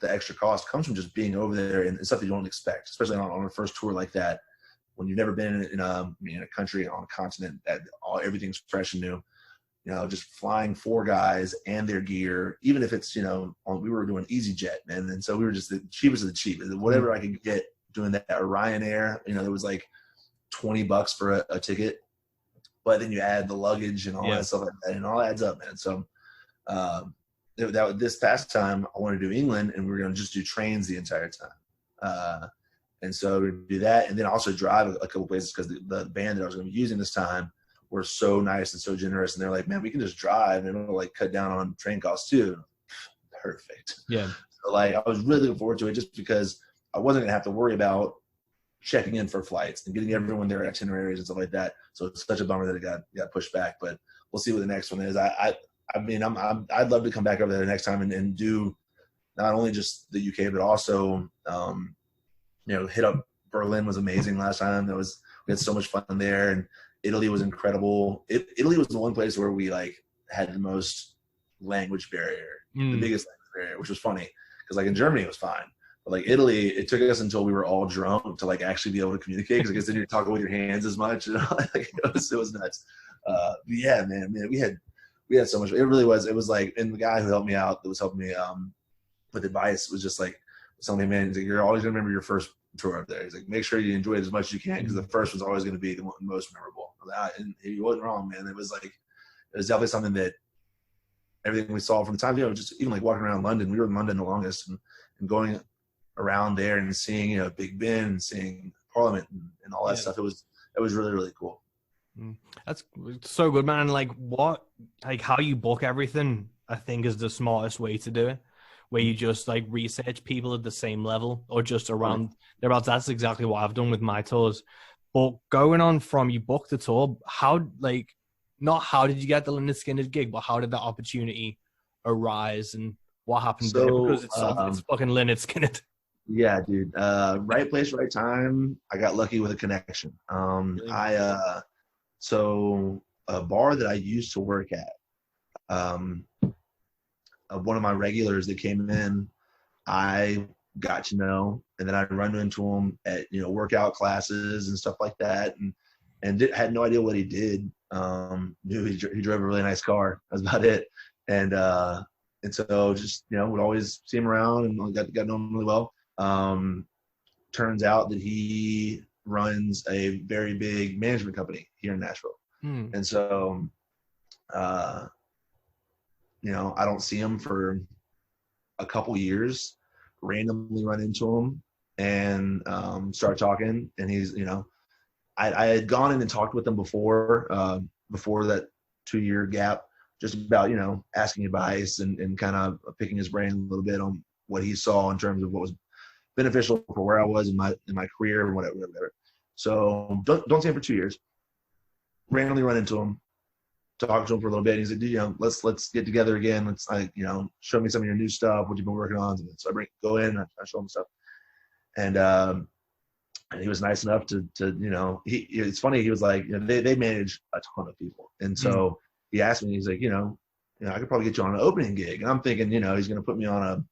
extra cost comes from just being over there and stuff that you don't expect, especially on a first tour like that, when you've never been in a country, on a continent that everything's fresh and new. Just flying 4 guys and their gear, even if it's, we were doing EasyJet, man. And so we were just the cheapest of the cheap, whatever I could get doing that, or Ryanair, there was $20 for a ticket, but then you add the luggage and all that stuff like that, and it all adds up, man. So this past time I wanted to do England, and we were going to just do trains the entire time. And so we do that, and then also drive a couple places, because the band that I was going to be using this time were so nice and so generous, and they're like, man, we can just drive and it'll cut down on train costs too. Perfect. Yeah. So I was really looking forward to it, just because I wasn't going to have to worry about checking in for flights and getting everyone their itineraries and stuff like that. So it's such a bummer that it got pushed back, but we'll see what the next one is. I'd love to come back over there next time and do not only just the UK, but also, hit up Berlin. Was amazing last time. We had so much fun there, and Italy was incredible. Italy was the one place where we had the most language barrier, the biggest language barrier, which was funny, because in Germany it was fine. But Italy, it took us until we were all drunk to actually be able to communicate, because I guess then you're talking with your hands as much. It was nuts. Yeah, man, we had we had so much. It really was. It was like, and the guy who helped me out, that was helping me with advice, was just like, telling me, man, he's like, you're always gonna remember your first tour up there. He's like, make sure you enjoy it as much as you can, because the first one's always going to be the most memorable. And he wasn't wrong, man. It was definitely something that everything we saw from the time, just even like walking around London. We were in London the longest, and going around there and seeing, Big Ben and seeing Parliament and all that stuff. It was really, really cool. That's so good, man. Like how you book everything, I think, is the smartest way to do it. Where you just like research people at the same level or just around thereabouts. That's exactly what I've done with my tours. But going on from you booked the tour, not how did you get the Lynryd Skynryd gig, but how did that opportunity arise and what happened there? Because it's fucking Lynryd Skynryd. Yeah, dude. Right place, right time. I got lucky with a connection. So a bar that I used to work at, one of my regulars that came in, I got to know, and then I'd run into him at, workout classes and stuff like that. And had no idea what he did. Knew he drove a really nice car. That's about it. And so just, would always see him around and got to know him really well. Turns out that he runs a very big management company here in Nashville. And so, I don't see him for a couple years, randomly run into him and start talking. And he's, I had gone in and talked with him before that 2-year gap, just about, asking advice and kind of picking his brain a little bit on what he saw in terms of what was beneficial for where I was in my career and whatever. So don't see him for 2 years. Randomly run into him, talk to him for a little bit. He's like, dude, let's get together again. Let's show me some of your new stuff, what you've been working on. So I go in and I show him stuff. And he was nice enough to it's funny. He was like, they manage a ton of people. And so he asked me, he's like, I could probably get you on an opening gig. And I'm thinking, he's going to put me on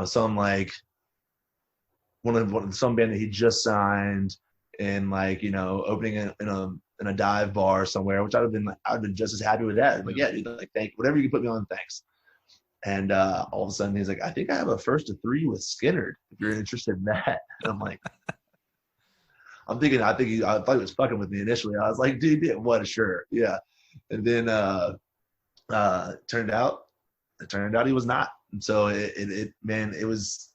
some like some band that he just signed and opening in a dive bar somewhere, which I'd have been just as happy with that. Like, yeah, dude, like, whatever you can put me on, thanks. And all of a sudden he's like, I think I have a 1st of 3 with Skynryd, if you're interested in that. And I'm like, I thought he was fucking with me initially. I was like, dude, yeah, what? Sure. Yeah. And then it turned out he was not. And so it was,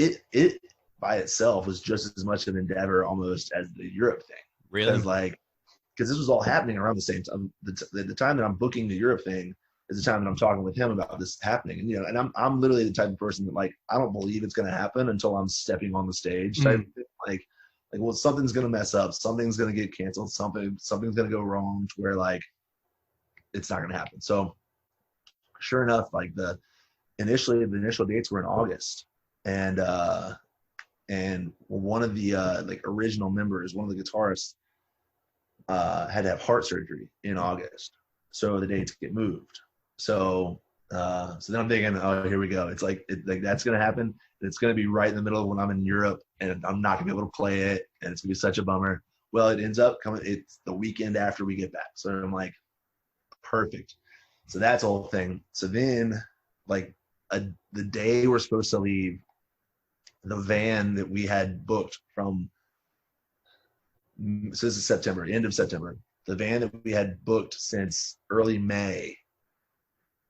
it by itself was just as much an endeavor almost as the Europe thing. Really? Because this was all happening around the same time. The time that I'm booking the Europe thing is the time that I'm talking with him about this happening. And, and I'm literally the type of person that I don't believe it's going to happen until I'm stepping on the stage. Well, something's going to mess up. Something's going to get canceled. Something's going to go wrong to where it's not going to happen. So sure enough, the initial dates were in August. And one of the original members, one of the guitarists, had to have heart surgery in August, so the dates get moved. So then I'm thinking, oh, here we go. It's that's gonna happen. It's gonna be right in the middle of when I'm in Europe, and I'm not gonna be able to play it, and it's gonna be such a bummer. Well, it ends up coming. It's the weekend after we get back, so I'm like, perfect. So that's the whole thing. So then, the day we're supposed to leave, the van that we had booked from, so this is September, end of September, the van that we had booked since early May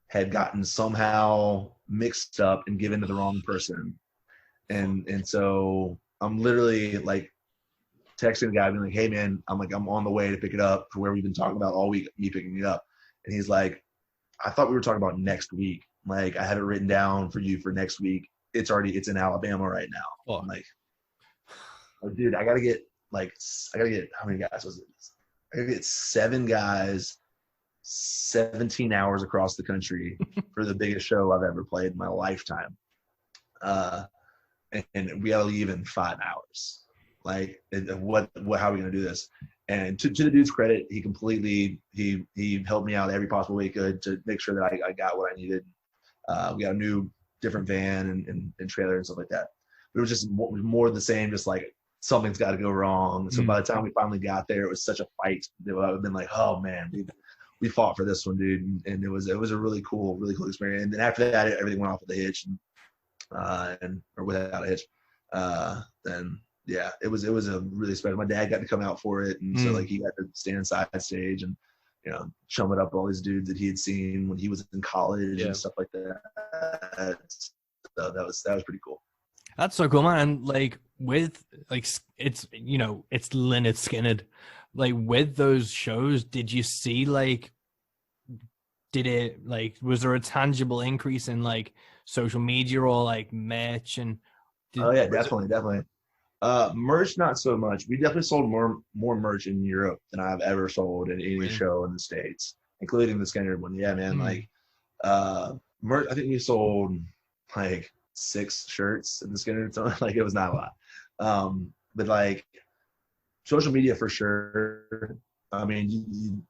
had gotten somehow mixed up and given to the wrong person. And so I'm literally texting the guy being like, hey man, I'm on the way to pick it up for where we've been talking about all week, me picking it up. And he's like, I thought we were talking about next week. I have it written down for you for next week. It's in Alabama right now. Oh. I'm like, oh, dude, I gotta get how many guys was it? I gotta get 7 guys, 17 hours across the country for the biggest show I've ever played in my lifetime. And we gotta leave in 5 hours. How are we gonna do this? And to the dude's credit, he helped me out every possible way he could to make sure that I got what I needed. We got a new different van and trailer and stuff like that. But it was just more of the same, just something's got to go wrong. So by the time we finally got there, it was such a fight that I've been like, oh man, we fought for this one, dude, and it was a really cool experience. And then after that, everything went off with a hitch, or without a hitch. Then yeah, it was a really special. My dad got to come out for it, and so like he got to stand side stage and chum it up with all these dudes that he had seen when he was in college and stuff like that. So that was pretty cool. That's so cool, man. And like with like it's it's Lynryd Skynryd. Like with those shows, did you see like was there a tangible increase in like social media or like merch and definitely. Merch, not so much. We definitely sold more merch in Europe than I've ever sold in any show in the States, including the Skynryd one. Yeah, man. Like merch, I think we sold like 6 shirts in the Skynryd song. Like it was not a lot. But like social media for sure. I mean,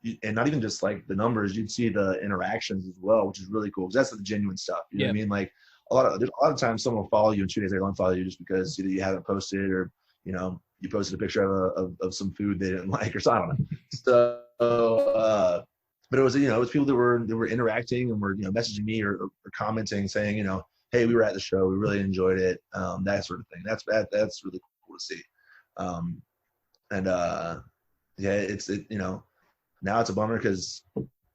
you, and not even just like the numbers, you'd see the interactions as well, which is really cool because that's the genuine stuff. You know what I mean? Like a lot of times someone will follow you and 2 days later they'll unfollow you just because either you haven't posted or you posted a picture of some food they didn't like or something. I don't know. So, but it was it was people that were interacting and were messaging me or commenting saying hey, we were at the show, we really enjoyed it, that sort of thing. That's really cool to see. Yeah, now it's a bummer because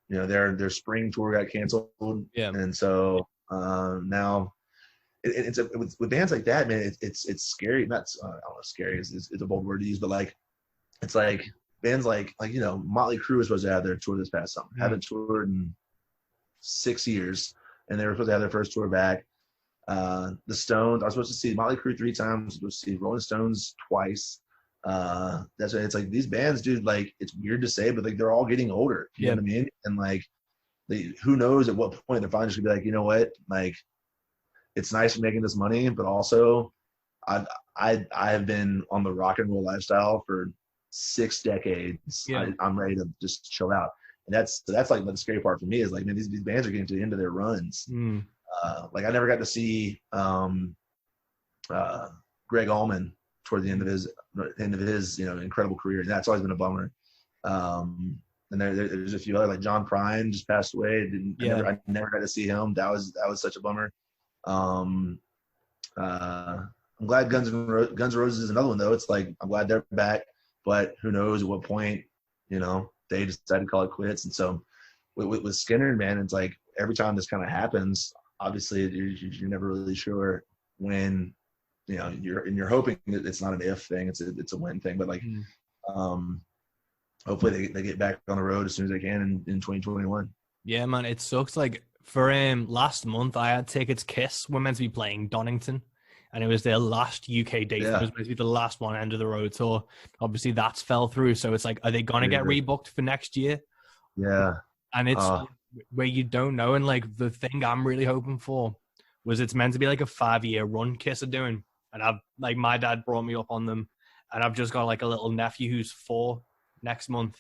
their spring tour got canceled. Yeah, and so now with bands like that, man, it's scary. Not I don't know, scary is a bold word to use, but like it's like bands like Motley Crue was supposed to have their tour this past summer. Haven't toured in 6 years, and they were supposed to have their first tour back. The Stones, I was supposed to see Motley Crue 3 times. I was supposed to see Rolling Stones twice. That's it's like these bands, dude, like it's weird to say, but like they're all getting older. You know what I mean? And like who knows at what point they're finally just gonna be like, you know what, like it's nice making this money, but also I have been on the rock and roll lifestyle for 6 decades. I'm ready to just chill out. And that's like the scary part for me is like, man, these bands are getting to the end of their runs. Like I never got to see Greg Allman toward the end of his incredible career, and that's always been a bummer. And there's a few other, like John Prine just passed away. I never got to see him. That was such a bummer. I'm glad Guns N' Roses is another one though. It's like I'm glad they're back, but who knows at what point they decided to call it quits. And so with Skynryd, man, it's like every time this kind of happens, obviously you're never really sure when. You're hoping that it's not an if thing, it's a when thing, but like hopefully they get back on the road as soon as they can in 2021. Yeah, man, it sucks. Like for last month I had tickets. Kiss were meant to be playing Donington, and it was their last UK date. It was meant to be the last one, end of the road tour. Obviously that's fell through, so it's like, are they gonna get rebooked for next year? And it's where you don't know. And like the thing I'm really hoping for was it's meant to be like a 5-year run Kiss are doing. And I've like my dad brought me up on them, and I've just got like a little nephew who's 4 next month.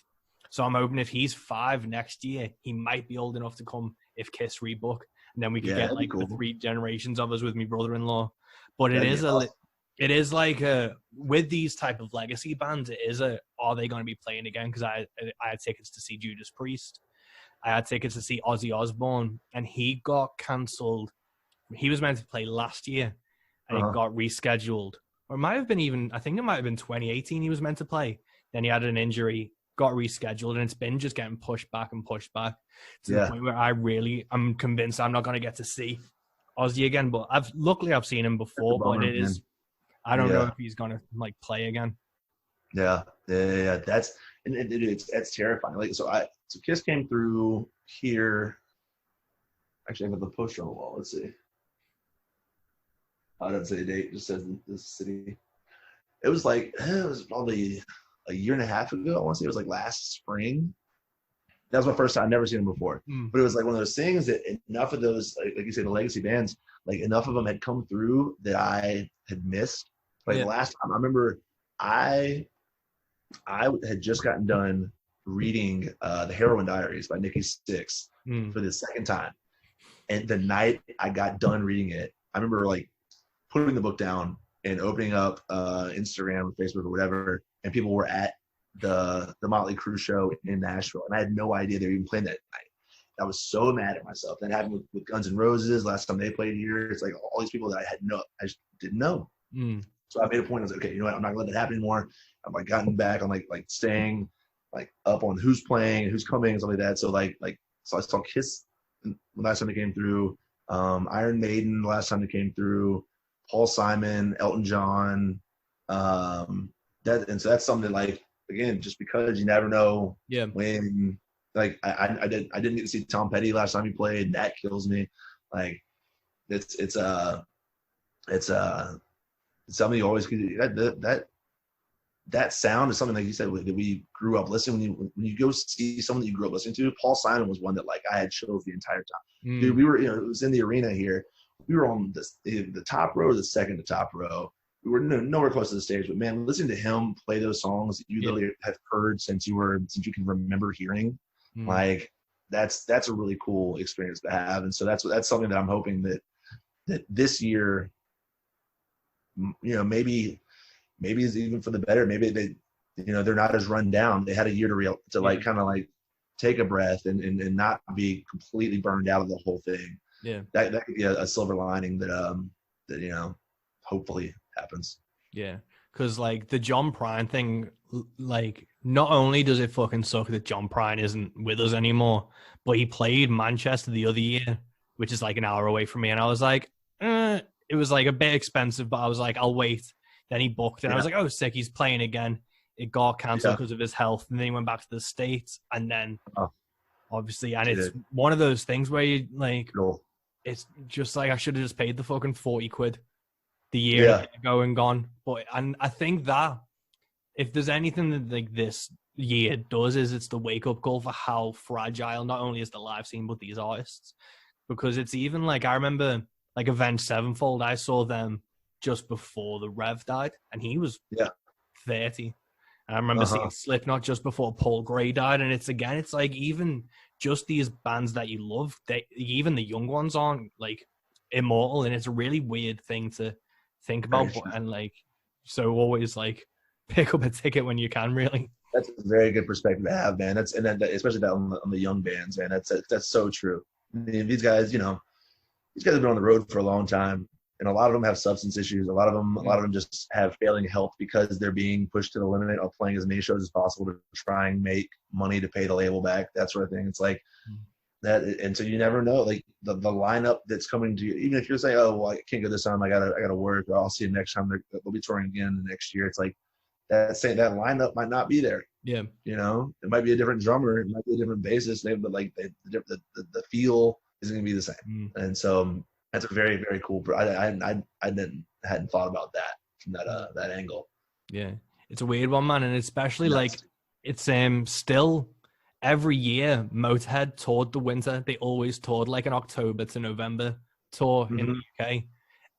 So I'm hoping if he's 5 next year, he might be old enough to come if Kiss rebook, and then we could get like the 3 generations of us with my brother-in-law. But it is like with these type of legacy bands, are they going to be playing again? Because I had tickets to see Judas Priest, I had tickets to see Ozzy Osbourne, and he got cancelled. He was meant to play last year. And it got rescheduled. Or it might have been I think it might have been 2018 he was meant to play. Then he had an injury, got rescheduled, and it's been just getting pushed back to the point where I'm convinced I'm not going to get to see Ozzy again. But luckily I've seen him before, but I don't know if he's going to like play again. Yeah. That's it's terrifying. Like so Kiss came through here. Actually, I have the poster on the wall. Let's see. I don't say the date, it just says this city. It was probably a year and a half ago. I want to say it was like last spring. That was my first time. I'd never seen them before. But it was like one of those things that enough of those, like you say, the legacy bands, like enough of them had come through that I had missed. Like the last time, I remember I had just gotten done reading The Heroin Diaries by Nikki Sixx for the second time. And the night I got done reading it, I remember like putting the book down and opening up Instagram or Facebook or whatever, and people were at the Motley Crue show in Nashville, and I had no idea they were even playing that night. I was so mad at myself. That happened with Guns N' Roses last time they played here. It's like all these people that I just didn't know. So I made a point. I was like, okay, you know what? I'm not gonna let that happen anymore. I've like gotten back on like staying like up on who's playing, who's coming, and stuff like that. So so I saw Kiss the last time they came through, Iron Maiden the last time they came through, Paul Simon, Elton John, and so that's something like, again, just because you never know when. Like I didn't get to see Tom Petty last time he played. That kills me. Like it's something you always that sound is something, like you said, that we grew up listening. When you go see someone that you grew up listening to, Paul Simon was one that like I had chills the entire time. Dude, we were, it was in the arena here. We were on the top row or the second to top row. We were nowhere close to the stage, but man, listening to him play those songs that you literally have heard since you can remember hearing, like that's a really cool experience to have. And so that's something that I'm hoping that this year, maybe is even for the better. Maybe they, they're not as run down. They had a year to like kind of like take a breath and not be completely burned out of the whole thing. Yeah, that could be a silver lining that hopefully happens. Yeah, because like the John Prine thing, like not only does it fucking suck that John Prine isn't with us anymore, but he played Manchester the other year, which is like an hour away from me, and I was like, it was like a bit expensive, but I was like, I'll wait. Then he booked, and I was like, oh, sick, he's playing again. It got cancelled because of his health, and then he went back to the States, and then obviously, and it's one of those things where you like, it's just like I should have just paid the fucking 40 quid the year ago and gone. But and I think that if there's anything that like this year does, is it's the wake up call for how fragile not only is the live scene but these artists, because it's even like I remember like Avenged Sevenfold, I saw them just before the Rev died, and he was 30. And I remember seeing Slipknot just before Paul Gray died, and it's like even just these bands that you love, even the young ones aren't like immortal, and it's a really weird thing to think about. And like, so always like pick up a ticket when you can. Really, that's a very good perspective to have, man. Especially that on the young bands, man. That's so true. I mean, these guys have been on the road for a long time, and a lot of them have substance issues. A lot of them just have failing health because they're being pushed to the limit of playing as many shows as possible to try and make money to pay the label back, that sort of thing. It's like that, and so you never know, like the lineup that's coming to you. Even if you're saying, "Oh, well, I can't go this time. I gotta work," or I'll see them next time. They'll be touring again the next year. It's like that lineup might not be there. Yeah, it might be a different drummer, it might be a different bassist, but like the feel isn't gonna be the same. And so that's a very, very cool. I hadn't thought about that from that angle. Yeah, it's a weird one, man, and especially like it's still every year Motorhead toured the winter. They always toured like an October to November tour in the UK.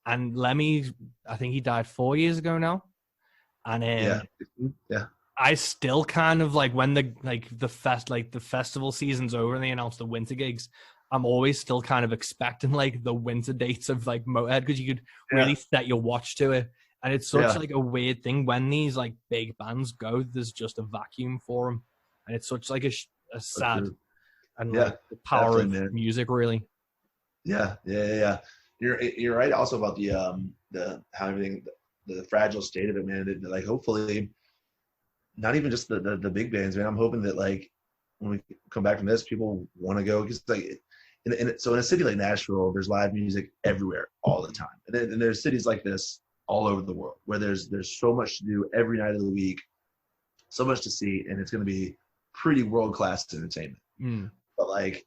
And Lemmy, I think he died 4 years ago now. And I still kind of like when the festival season's over and they announce the winter gigs, I'm always still kind of expecting like the winter dates of like Motorhead, because you could really set your watch to it. And it's such like a weird thing when these like big bands go, there's just a vacuum for them. And it's such like a sad and like the power of music, really. Yeah. You're right also about the how everything, the fragile state of it, man. Like hopefully not even just the big bands, man. I'm hoping that like when we come back from this, people want to go, because like so in a city like Nashville, there's live music everywhere all the time, and there's cities like this all over the world where there's so much to do every night of the week, so much to see, and it's going to be pretty world-class entertainment. But like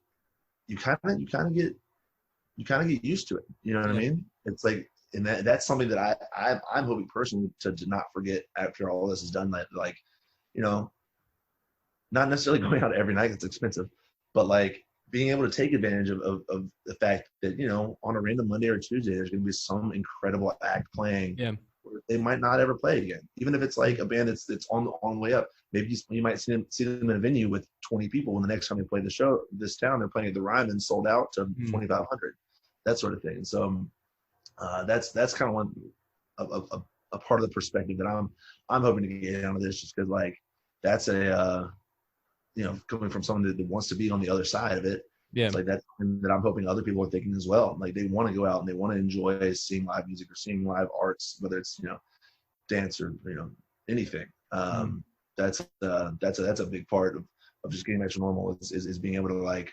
you kind of get used to it, you know what I mean? It's like, and that's something that I'm hoping personally to not forget after all this is done. Like not necessarily going out every night, it's expensive, but like being able to take advantage of the fact that on a random Monday or Tuesday there's going to be some incredible act playing. They might not ever play again, even if it's like a band that's on the way up. Maybe you might see them in a venue with 20 people, and the next time they play the show this town, they're playing at the Ryman, sold out to 2,500, that sort of thing. So that's kind of one a part of the perspective that I'm hoping to get out of this, just because like that's a coming from someone that wants to be on the other side of it. Yeah. It's like that's something that I'm hoping other people are thinking as well. Like they want to go out and they want to enjoy seeing live music or seeing live arts, whether it's dance or anything. That's a big part of just getting back to normal is being able to like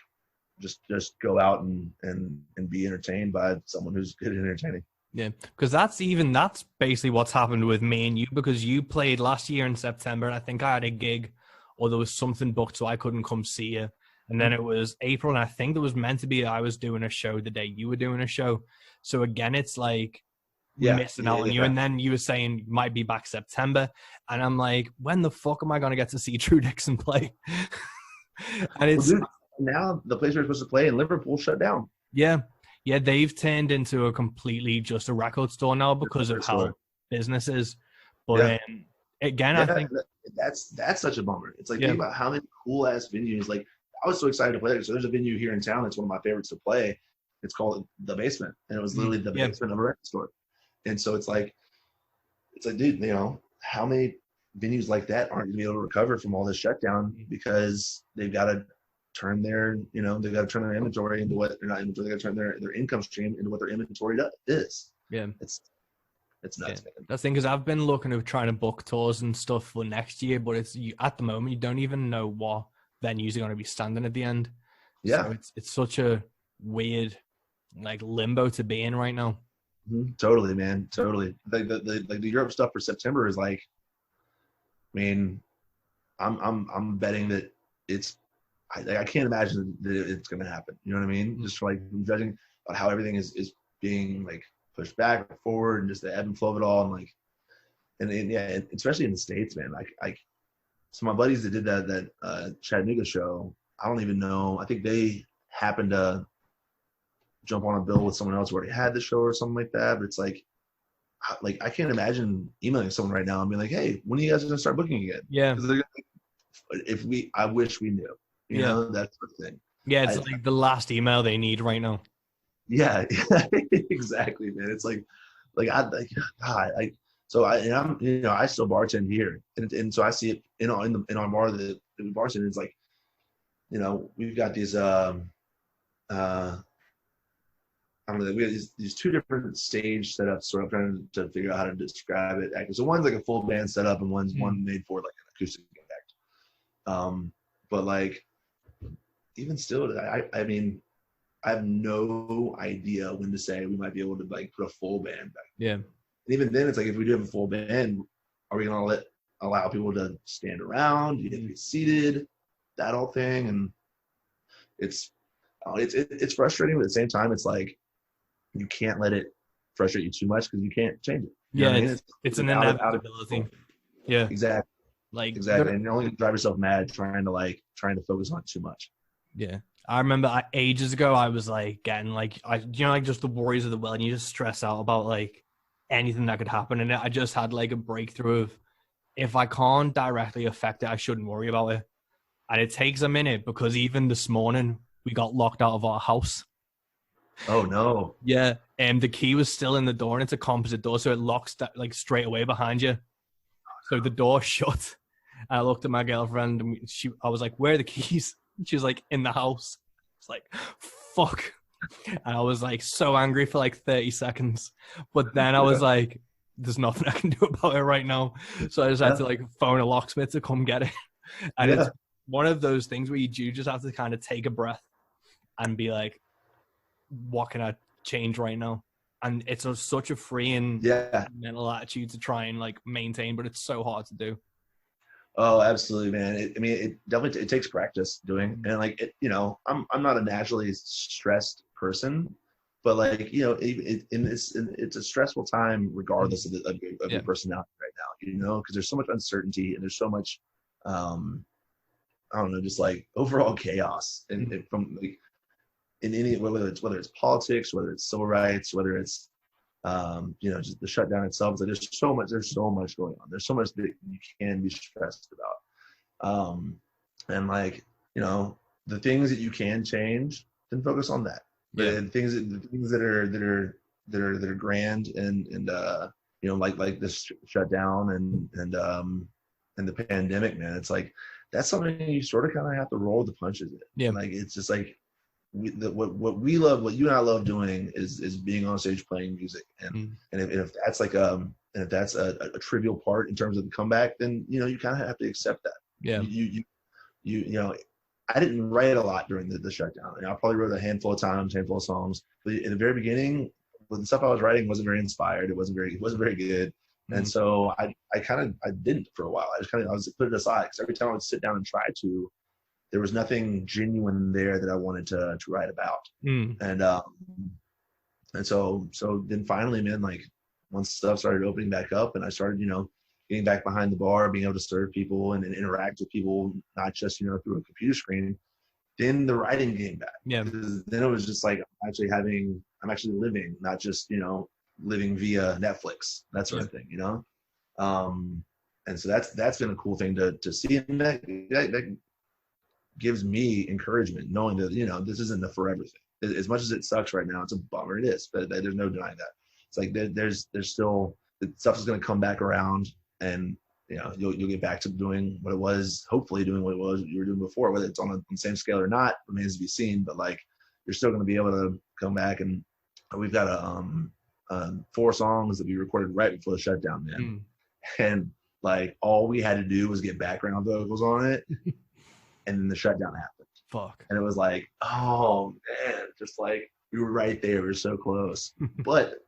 just go out and be entertained by someone who's good at entertaining. Yeah, because that's basically what's happened with me and you, because you played last year in September and I think I had a gig or there was something booked so I couldn't come see you. And then it was April and I think there was meant to be I was doing a show the day you were doing a show. So again, it's like missing out on you. And then you were saying you might be back September. And I'm like, when the fuck am I going to get to see Drew Dixon play? And it's now the place we're supposed to play in Liverpool shut down. Yeah, they've turned into a completely just a record store now because of how business is. But again, I think that's such a bummer. It's like think about how many cool ass venues. Like I was so excited to play there. So there's a venue here in town that's one of my favorites to play. It's called The Basement, and it was literally the basement of a record store. And so it's like, dude, how many venues like that aren't going to be able to recover from all this shutdown because they've got to turn their, they've got to turn their inventory into what they're not inventory. They got to turn their income stream into what their inventory is. Yeah, it's nuts, man. That's the thing, because I've been looking at trying to book tours and stuff for next year, but at the moment you don't even know what venues are going to be standing at the end. Yeah, so it's such a weird like limbo to be in right now. Mm-hmm. Totally, man. Totally. Like the Europe stuff for September is like, I mean, I'm betting that I can't imagine that it's going to happen. You know what I mean? Mm-hmm. Just like judging about how everything is being like pushed back or forward and just the ebb and flow of it all. And like, and especially in the States, man, like so my buddies that did that Chattanooga show, I don't even know. I think they happened to jump on a bill with someone else who already had the show or something like that. But it's like I can't imagine emailing someone right now and being like, hey, when are you guys going to start booking again? Yeah. I wish we knew. You know, that's the thing. Yeah, it's like the last email they need right now. Yeah, exactly, man. It's like God. So I'm I still bartend here, and so I see it in our bar that we bartend. It's like, we've got these I don't know. We have these two different stage setups. Sort of trying to figure out how to describe it. So one's like a full band setup, and one's one made for like an acoustic act. But like, even still, I mean, I have no idea when to say we might be able to like put a full band back. Yeah. And even then, it's like if we do have a full band, are we gonna allow people to stand around? You get to be seated, that whole thing, and it's frustrating, but at the same time, it's like you can't let it frustrate you too much because you can't change it. You know what I mean? It's an inevitability. Yeah, exactly. Exactly, and you're only gonna drive yourself mad trying to focus on it too much. Yeah, I remember ages ago I was like getting like just the worries of the will, and you just stress out about like anything that could happen, and I just had like a breakthrough of if I can't directly affect it, I shouldn't worry about it. And it takes a minute because even this morning we got locked out of our house. Oh no! Yeah, and the key was still in the door, and it's a composite door, so it locks like straight away behind you. So the door shut. I looked at my girlfriend, and I was like, "Where are the keys?" And she was like, "In the house." It's like, "Fuck!" And I was like so angry for like 30 seconds, but then I was like, "There's nothing I can do about it right now." So I just had to like phone a locksmith to come get it, and it's one of those things where you do just have to kind of take a breath and be like, what can I change right now? And it's such a freeing mental attitude to try and like maintain, but it's so hard to do. Oh, absolutely, man. It definitely it takes practice doing, and like I'm not a naturally stressed person, but like it's a stressful time regardless of your personality right now, because there's so much uncertainty and there's so much I don't know, just like overall chaos, and from like in any whether it's politics, whether it's civil rights, whether it's just the shutdown itself. It's like there's so much going on. There's so much that you can be stressed about, and like the things that you can change, then focus on that. The things that are grand and like this shutdown and and the pandemic, man, it's like that's something you sort of kind of have to roll the punches in. Yeah. Like it's just like what we love, what you and I love doing is being on stage playing music, and if that's like and if that's a trivial part in terms of the comeback, then you know you kind of have to accept that. Yeah. You know, I didn't write a lot during the shutdown. You know, I probably wrote a handful of songs, but in the very beginning, the stuff I was writing wasn't very inspired. It wasn't very good. And so I didn't for a while. I was put it aside because every time I would sit down and try to, there was nothing genuine there that I wanted to write about. And so then finally, man, like once stuff started opening back up and I started, you know, getting back behind the bar, being able to serve people and interact with people, not just, you know, through a computer screen, then the writing came back. Yeah. Then it was just like I'm actually living, not just, you know, living via Netflix, that sort of thing, you know? And so that's been a cool thing to see. And that gives me encouragement, knowing that, you know, this isn't the forever thing. As much as it sucks right now, it's a bummer. It is, but there's no denying that. It's like there's still, the stuff is going to come back around, and you know you'll get back to doing what it was, hopefully doing what it was you were doing before. Whether it's on the same scale or not remains to be seen, but like you're still going to be able to come back. And we've got 4 songs that we recorded right before the shutdown, man. And like all we had to do was get background vocals on it, and then the shutdown happened. Fuck. And it was like, oh man, just like we were right there. We were so close. But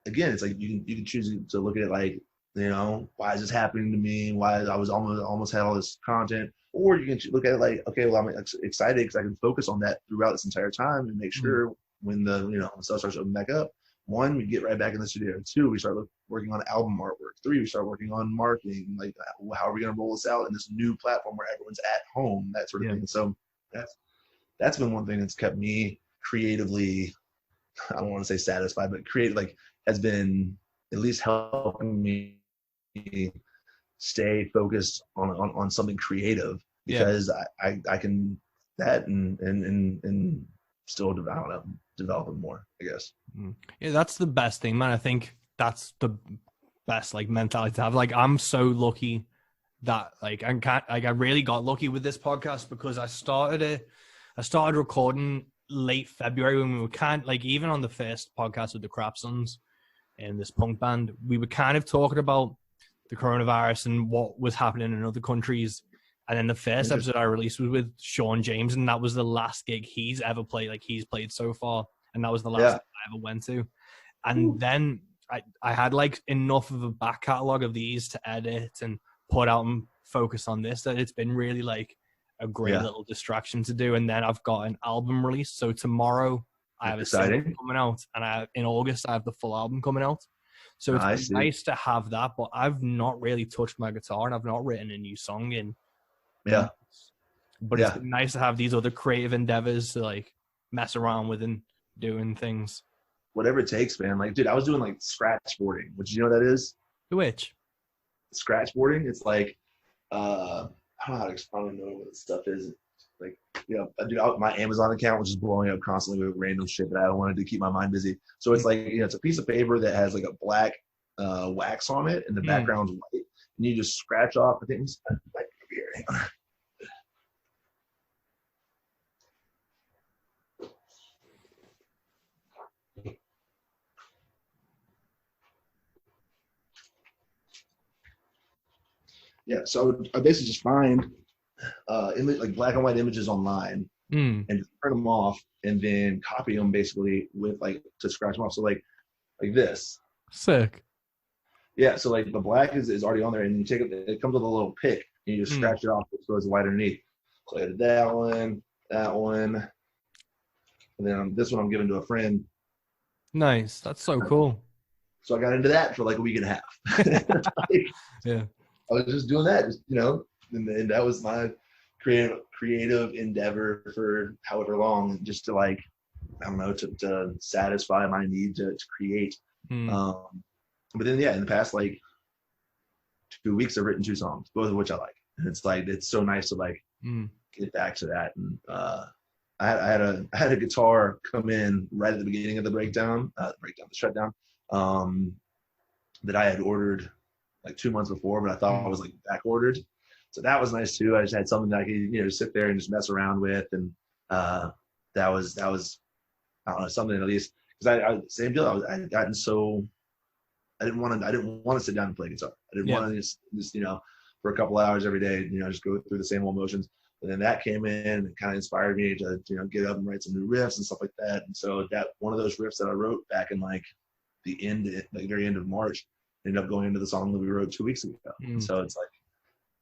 again, it's like you can choose to look at it like, you know, why is this happening to me? Why I was almost had all this content, or you can look at it like, okay, well, I'm excited because I can focus on that throughout this entire time and make sure when when stuff starts opening back up, 1, we get right back in the studio. 2, we start working on album artwork. 3, we start working on marketing. Like, how are we going to roll this out in this new platform where everyone's at home, that sort of thing. So that's been one thing that's kept me creatively, I don't want to say satisfied, but has been at least helping me stay focused on something creative, because I can that and still develop it more, I guess. Yeah, that's the best thing, man. I think that's the best like mentality to have. Like I'm so lucky that I really got lucky with this podcast, because I started recording late February when we were even on the first podcast with the Crapsons and this punk band, we were kind of talking about the coronavirus and what was happening in other countries. And then the first episode I released was with Sean James, and that was the last gig he's ever played, like he's played so far. And that was the last I ever went to. And then I had like enough of a back catalog of these to edit and put out and focus on this, that it's been really like a great little distraction to do. And then I've got an album release. So tomorrow I have a single coming out, and in August I have the full album coming out. So it's nice to have that, but I've not really touched my guitar and I've not written a new song in months. But it's been nice to have these other creative endeavors to like mess around with and doing things. Whatever it takes, man. Like, dude, I was doing like scratch boarding, which, you know what that is? Which? Scratch boarding. It's like, I don't know how to explain. I don't know what the stuff is. Like, you know, I do my Amazon account, which is blowing up constantly with random shit that I don't want to keep my mind busy. So it's like, you know, it's a piece of paper that has like a black wax on it, and the background's white, and you just scratch off the things. Like, here, hang on. Yeah, so I basically just find like black and white images online and just print them off, and then copy them basically with like to scratch them off. So like this. Sick. Yeah, so like the black is already on there, and you take it comes with a little pick, and you just scratch it off so it's white underneath. So I did that one, and then this one I'm giving to a friend. Nice. That's so cool. So I got into that for like a week and a half. Yeah. I was just doing that, you know, and that was my creative endeavor for however long, just to like, I don't know, to satisfy my need to create. But then, in the past like 2 weeks, I've written 2 songs, both of which I like. And it's like, it's so nice to like get back to that. And I had a guitar come in right at the beginning of the shutdown, that I had ordered like 2 months before, but I thought I was like back ordered. So that was nice too. I just had something that I could, sit there and just mess around with. And that was, I don't know, something at least, because same deal. I had gotten so, I didn't want to sit down and play guitar. I didn't want to just, for a couple hours every day, just go through the same old motions. But then that came in and kind of inspired me to, get up and write some new riffs and stuff like that. And so that one of those riffs that I wrote back in like the very end of March ended up going into the song that we wrote 2 weeks ago. And so it's like,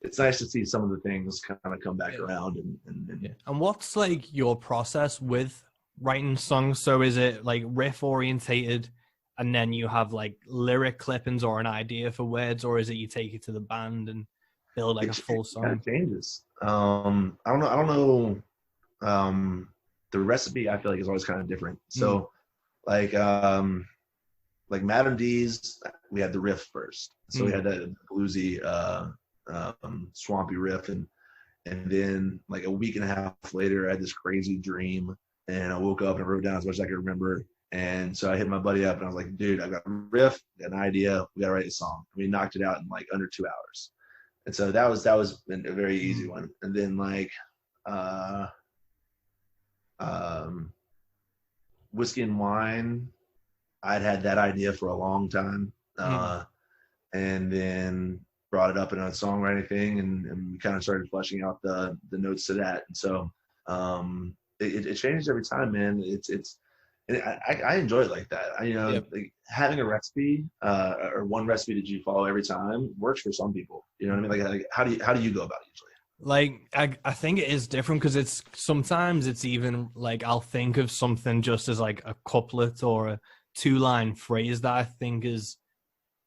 it's nice to see some of the things kind of come back around. And what's like your process with writing songs? So is it like riff orientated and then you have like lyric clippings or an idea for words, or is it you take it to the band and build like a full song? It kind of changes. I don't know. The recipe I feel like is always kind of different. So like Madam D's, we had the riff first. So we had that bluesy, swampy riff, and then like a week and a half later I had this crazy dream, and I woke up and I wrote down as much as I could remember. And so I hit my buddy up and I was like, dude, I got a riff, got an idea, we gotta write a song. We knocked it out in like under 2 hours. And so that was a very easy one. And then like Whiskey and Wine, I'd had that idea for a long time, and then brought it up in a songwriting thing, and we kind of started fleshing out the notes to that. And so it changes every time, man. I enjoy it like that. Like having a recipe or one recipe that you follow every time works for some people. You know what I mean? Like how do you go about it usually? Like I think it is different because sometimes it's even like I'll think of something just as like a couplet or a 2-line phrase that I think is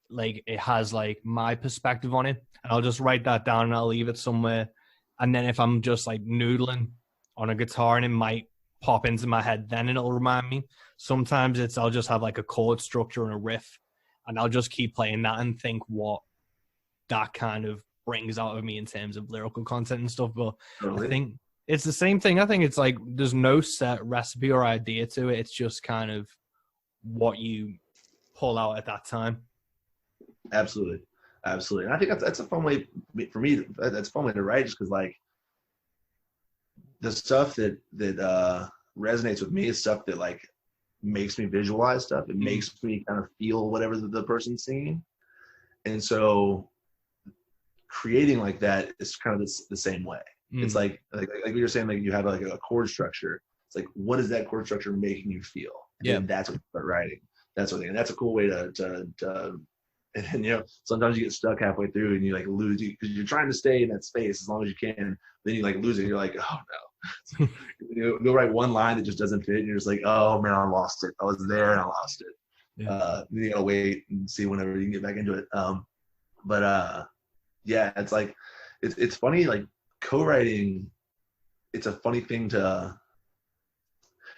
like it has like my perspective on it, and I'll just write that down and I'll leave it somewhere. And then if I'm just like noodling on a guitar and it might pop into my head, then it'll remind me. Sometimes I'll just have like a chord structure and a riff, and I'll just keep playing that and think what that kind of brings out of me in terms of lyrical content and stuff. But I think it's the same thing. I think it's like there's no set recipe or idea to it. It's just kind of what you pull out at that time. Absolutely. And I think that's a fun way for me. That's a fun way to write, just because like the stuff that resonates with me is stuff that like makes me visualize stuff. It makes me kind of feel whatever the person's singing. And so creating like that is kind of the same way. It's like we were saying, like you have like a chord structure. It's like, what is that chord structure making you feel? And that's what you start writing. That's what I think. And that's a cool way to and sometimes you get stuck halfway through and you like lose you because you're trying to stay in that space as long as you can. Then you like lose it. You're like, oh no. You'll write one line that just doesn't fit, and you're just like, oh man, I lost it. I was there and I lost it. You gotta wait and see whenever you can get back into it. It's like it's funny, like co-writing. It's a funny thing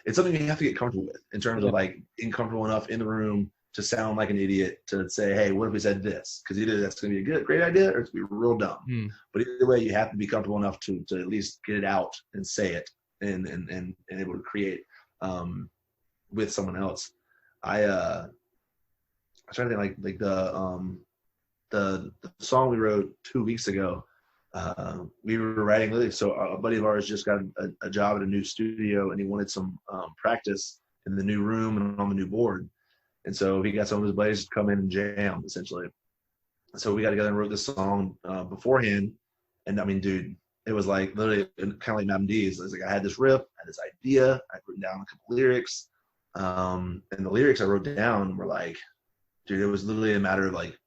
it's something you have to get comfortable with in terms of like being comfortable enough in the room to sound like an idiot, to say, hey, what if we said this? Because either that's going to be a great idea or it's going to be real dumb. But either way, you have to be comfortable enough to at least get it out and say it and able to create with someone else. I'm trying to think like the song we wrote 2 weeks ago. We were writing literally. So a buddy of ours just got a job at a new studio, and he wanted some practice in the new room and on the new board. And so he got some of his buddies to come in and jam, essentially. So we got together and wrote this song beforehand. And I mean, dude, it was like literally kind of like Madam D's. It was like I had this riff, I had this idea, I'd written down a couple lyrics. And the lyrics I wrote down were like, dude, it was literally a matter of like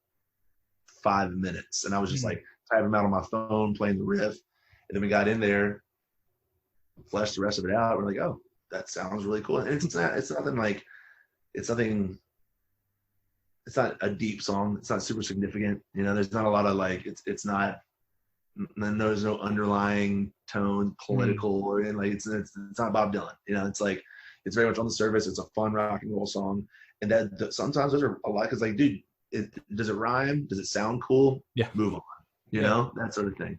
5 minutes. And I was just like typing them out on my phone, playing the riff. And then we got in there, fleshed the rest of it out. We're like, oh, that sounds really cool. And it's not a deep song. It's not super significant. There's not a lot of like, there's no underlying tone, political, or like, it's not Bob Dylan. It's like, it's very much on the surface. It's a fun rock and roll song. And that sometimes those are a lot, because like, dude, does it rhyme? Does it sound cool? Yeah. Move on, that sort of thing.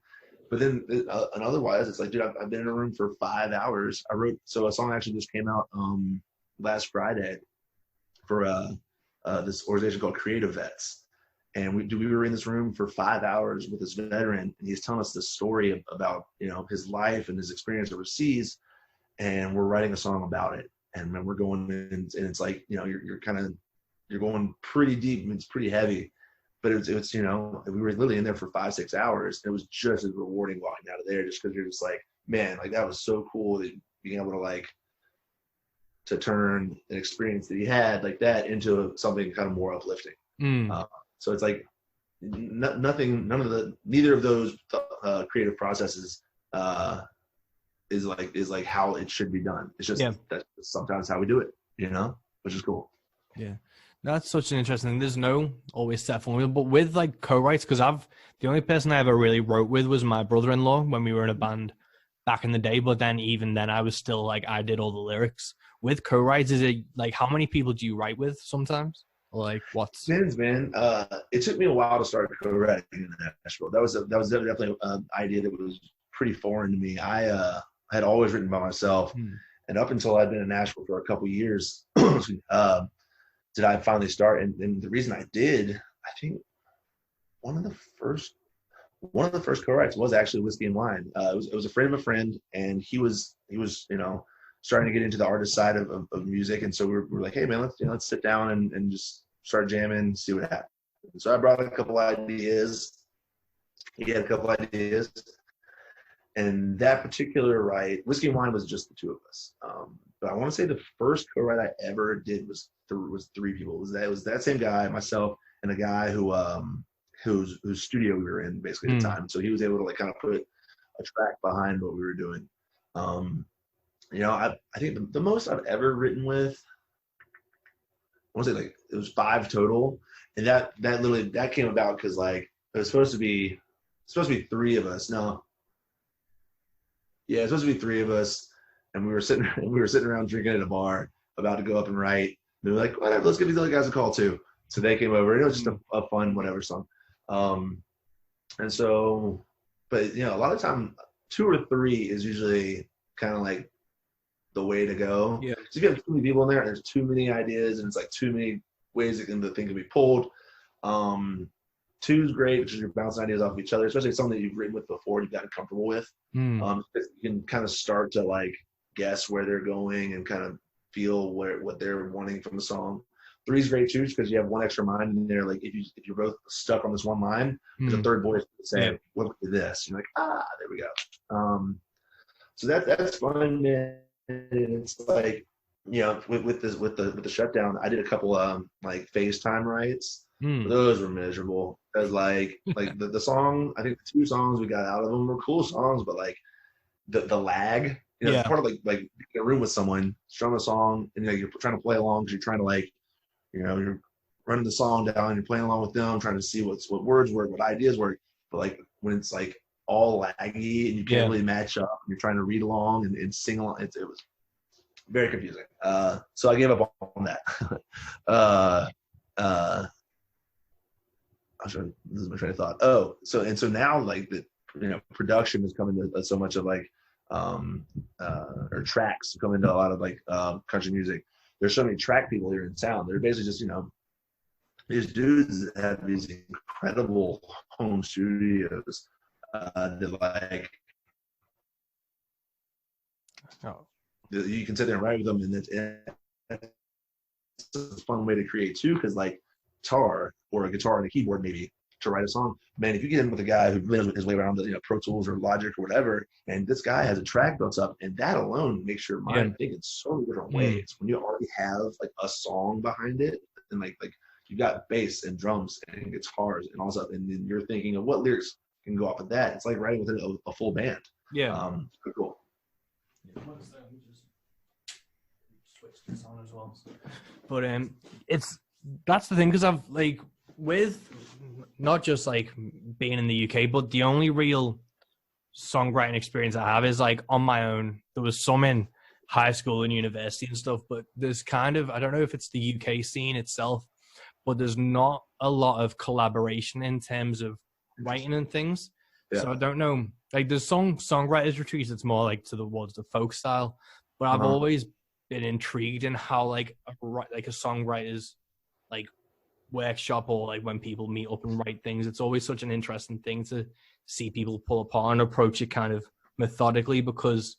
But then and otherwise, it's like, dude, I've been in a room for 5 hours. So a song actually just came out last Friday for this organization called Creative Vets. And we were in this room for 5 hours with this veteran, and he's telling us this story about, his life and his experience overseas, and we're writing a song about it. And then we're going in, and it's like, you're going pretty deep, and it's pretty heavy, but it's we were literally in there for 5-6 hours. And it was just as rewarding walking out of there, just because you're just like, man, like that was so cool, that being able to turn an experience that he had like that into something kind of more uplifting. So it's like neither of those creative processes is like how it should be done. It's just that's sometimes how we do it, which is cool. Yeah. That's such an interesting thing. There's no always set formula, but with like co-writes, because the only person I ever really wrote with was my brother-in-law when we were in a band back in the day. But then even then I was still like, I did all the lyrics. With co-writes, is it like, how many people do you write with sometimes? Like what's depends, man. It took me a while to start co-writing in Nashville. That was definitely an idea that was pretty foreign to me. I had always written by myself, and up until I'd been in Nashville for a couple of years, did I finally start. And the reason I did, I think one of the first co-writes was actually Whiskey and Wine. It was a friend of a friend, and he was starting to get into the artist side of music. And so we're like, hey man, let's sit down and just start jamming, see what happens. And so I brought a couple ideas. He had a couple ideas. And that particular write, Whiskey and Wine was just the two of us. But I want to say the first co-write I ever did was 3 people. It was that same guy, myself, and a guy whose studio we were in basically at the time. So he was able to like kind of put a track behind what we were doing. I think the most I've ever written with, I want to say like it was 5 total, and that literally came about because like it was supposed to be 3 of us. No, yeah, it's supposed to be 3 of us, and we were sitting around drinking at a bar, about to go up and write. And we were like, whatever, let's give these other guys a call too. So they came over, and it was just a fun whatever song. And so, but a lot of time 2 or 3 is usually kind of like the way to go. Yeah. So if you have too many people in there's too many ideas, and it's like too many ways that the thing can be pulled. 2 is great because you're bouncing ideas off of each other, especially something that you've written with before, you've gotten comfortable with. You can kind of start to like guess where they're going and kind of feel what they're wanting from the song. 3 is great too, because you have one extra mind in there. Like if you're both stuck on this one line, there's a 3rd voice saying, "What would this?" You're like, there we go. So that's fun, man. And it's like, with the shutdown, I did a couple like FaceTime writes. Those were miserable because like the song, I think the 2 songs we got out of them were cool songs, but like the lag, part of like in a room with someone, strum a song, and you're trying to play along because you're trying to like, you're running the song down, you're playing along with them, trying to see what words work, what ideas work. But like when it's like all laggy and you can't really match up, and you're trying to read along and sing along, it was very confusing. So I gave up on that. This is my train of thought. Oh, so now like the production is coming to so much of like or tracks come into a lot of like country music. There's so many track people here in town. They're basically just these dudes that have these incredible home studios that like you can sit there and write with them, and it's a fun way to create too, because like guitar or a guitar and a keyboard maybe to write a song, man, if you get in with a guy who lives his way around the Pro Tools or Logic or whatever, and this guy has a track built up, and that alone makes your mind think in so many different ways. When you already have like a song behind it, and like you got bass and drums and guitars and all stuff, and then you're thinking of what lyrics can go off of that. It's like writing with a full band. Pretty cool. Switch this on as well. But that's the thing, because I've like with not just like being in the UK, but the only real songwriting experience I have is like on my own. There was some in high school and university and stuff, but there's kind of, I don't know if it's the UK scene itself, but there's not a lot of collaboration in terms of writing and things. So I don't know, like there's songwriters retreats, it's more like towards the folk style, but I've always been intrigued in how like a songwriter's like workshop or like when people meet up and write things, it's always such an interesting thing to see people pull apart and approach it kind of methodically, because,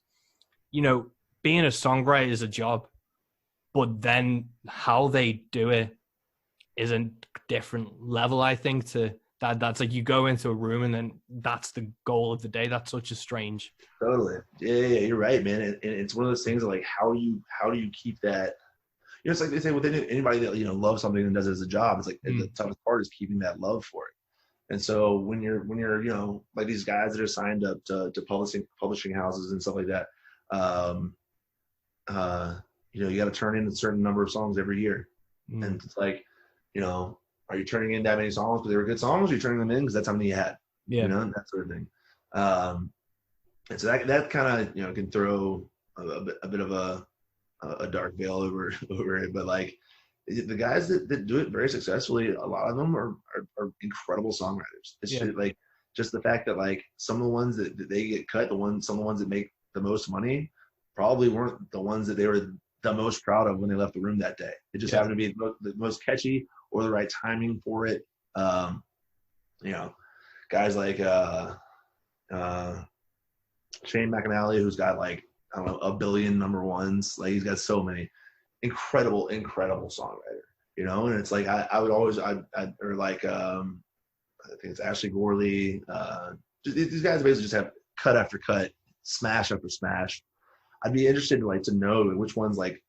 you know, being a songwriter is a job, but then how they do it is a different level, I think, to that's like you go into a room and then that's the goal of the day. That's such a strange. Totally. Yeah, you're right, man. And it's one of those things of like, how do you keep that? You know, it's like they say with anybody that, you know, loves something and does it as a job, it's like the toughest part is keeping that love for it. And so when you're, you know, like these guys that are signed up to publishing houses and stuff like that, you know, you got to turn in a certain number of songs every year. And it's like, you know, are you turning in that many songs because they were good songs? Or are you turning them in because that's how many you had? Yeah. You know, that sort of thing. And so that kind of, you know, can throw a bit of a dark veil over it. But like the guys that do it very successfully, a lot of them are incredible songwriters. It's just like, just the fact that like some of the ones that they get cut, some of the ones that make the most money probably weren't the ones that they were the most proud of when they left the room that day. It just happened to be the most catchy or the right timing for it. You know, guys like Shane McAnally, who's got like, I don't know, 1 billion number ones. Like he's got so many incredible songwriter, you know? And it's like, I would always, or like, I think it's Ashley Gorley. These guys basically just have cut after cut, smash after smash. I'd be interested to know which ones like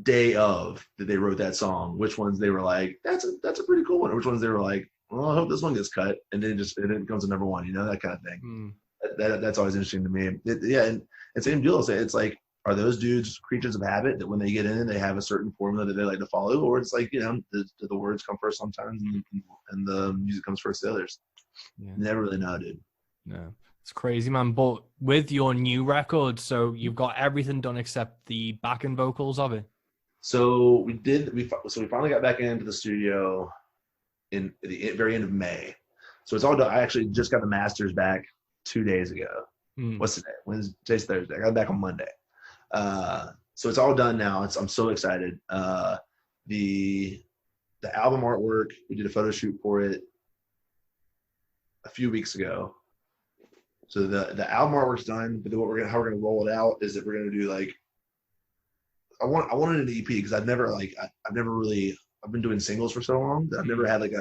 day of that they wrote that song, which ones they were like, that's a pretty cool one, or which ones they were like, well, I hope this one gets cut, and then it becomes a number one, you know, that kind of thing. That's always interesting to me. And same deal. It's like, are those dudes creatures of habit that when they get in, they have a certain formula that they like to follow, or it's like, you know, the words come first sometimes, and the music comes first to others. Yeah. Never really know, dude. No, it's crazy, man. But with your new record, so you've got everything done except the backing vocals of it. So we finally got back into the studio in the very end of May. So it's all done. I actually just got the masters back 2 days ago. What's today? Today's Thursday. I got it back on Monday. So it's all done now. I'm so excited. The album artwork, we did a photo shoot for it a few weeks ago. So the album artwork's done, but then how we're gonna roll it out is that we're gonna do like, I wanted an EP because I've been doing singles for so long that I've never had like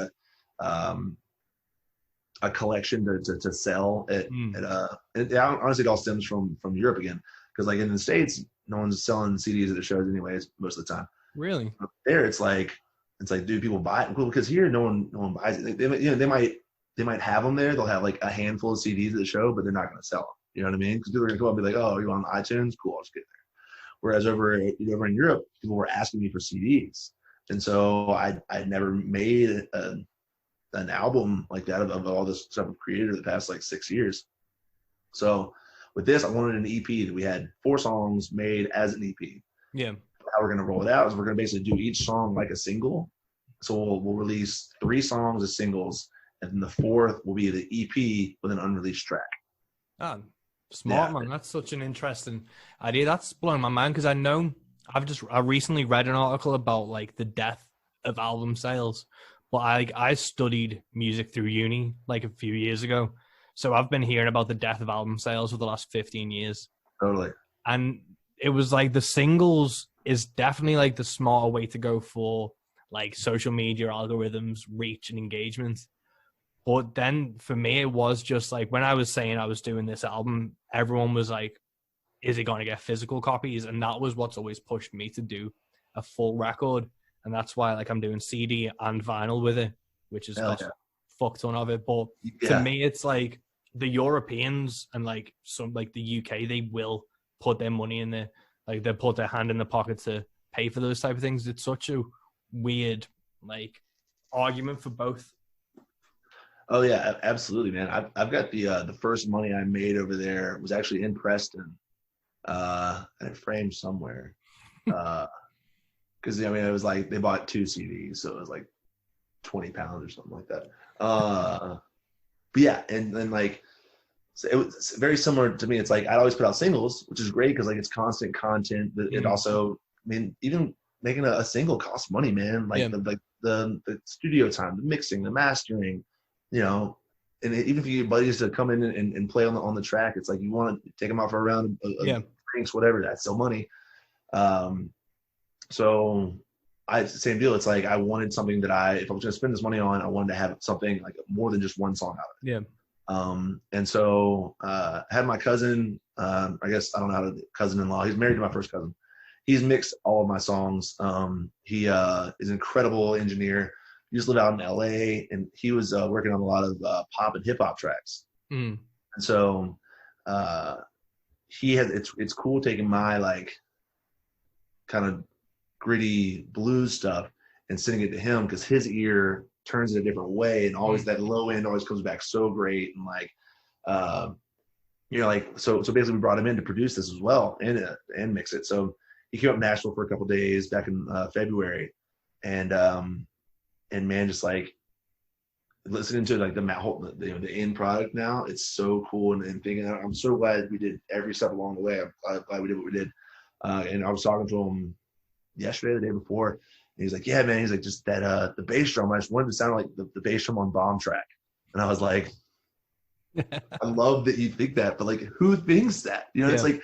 a collection to sell honestly, it all stems from Europe again, because like in the States, no one's selling CDs at the shows anyways most of the time. Really? Up there, it's like, do people buy it? Cool, because here no one buys it. They might have them there. They'll have like a handful of CDs at the show, but they're not going to sell them. You know what I mean? Because people are going to go up and be like, "Oh, you on iTunes? Cool, I'll just get there." Whereas over in Europe, people were asking me for CDs, and so I never made an album like that of all this stuff I've created in the past like 6 years. So with this, I wanted an EP that we had 4 songs made as an EP. Yeah. How we're going to roll it out is we're going to basically do each song like a single. So we'll release 3 songs as singles, and then the 4th will be the EP with an unreleased track. Oh, smart, man. That's such an interesting idea. That's blowing my mind, because I recently read an article about like the death of album sales. But I studied music through uni like a few years ago. So I've been hearing about the death of album sales for the last 15 years. Totally. And it was like the singles is definitely like the smarter way to go for like social media algorithms, reach, and engagement. But then for me, it was just like when I was saying I was doing this album, everyone was like, is it going to get physical copies? And that was what's always pushed me to do a full record. And that's why like I'm doing CD and vinyl with it, which is a fuck ton of it. But to me, it's like the Europeans and like some like the UK, they will put their money in there. Like they put their hand in the pocket to pay for those type of things. It's such a weird like argument for both. Oh yeah, absolutely, man. I've got the first money I made over there was actually in Preston, and framed somewhere. Because I mean, it was like they bought 2 CDs, so it was like 20 pounds or something like that. But yeah, and then like so it was very similar to me. It's like I'd always put out singles, which is great because like it's constant content. But it also, I mean, even making a single costs money, man. Like the studio time, the mixing, the mastering, you know, and even if you get buddies to come in and play on the track, it's like you want to take them out for a round of drinks, whatever. That's still money. So same deal. It's like I wanted something that if I was going to spend this money on, I wanted to have something like more than just one song out of it. Yeah. And so I had my cousin, I guess I don't know how to cousin-in-law. He's married to my first cousin. He's mixed all of my songs. He is an incredible engineer. He used to live out in LA, and he was working on a lot of pop and hip hop tracks. And so it's cool taking my like kind of gritty blues stuff and sending it to him, because his ear turns it a different way, and always that low end always comes back so great. And like you know, like so basically we brought him in to produce this as well and mix it. So he came up to Nashville for a couple of days back in February, and man, just like listening to like the end product now, it's so cool. And thinking, I'm so glad we did every step along the way. I'm glad we did what we did. And I was talking to him yesterday, the day before, and he's like, yeah, man, he's like, just that the bass drum, I just wanted to sound like the bass drum on Bomb Track. And I was like, I love that you think that, but like, who thinks that? You know, it's like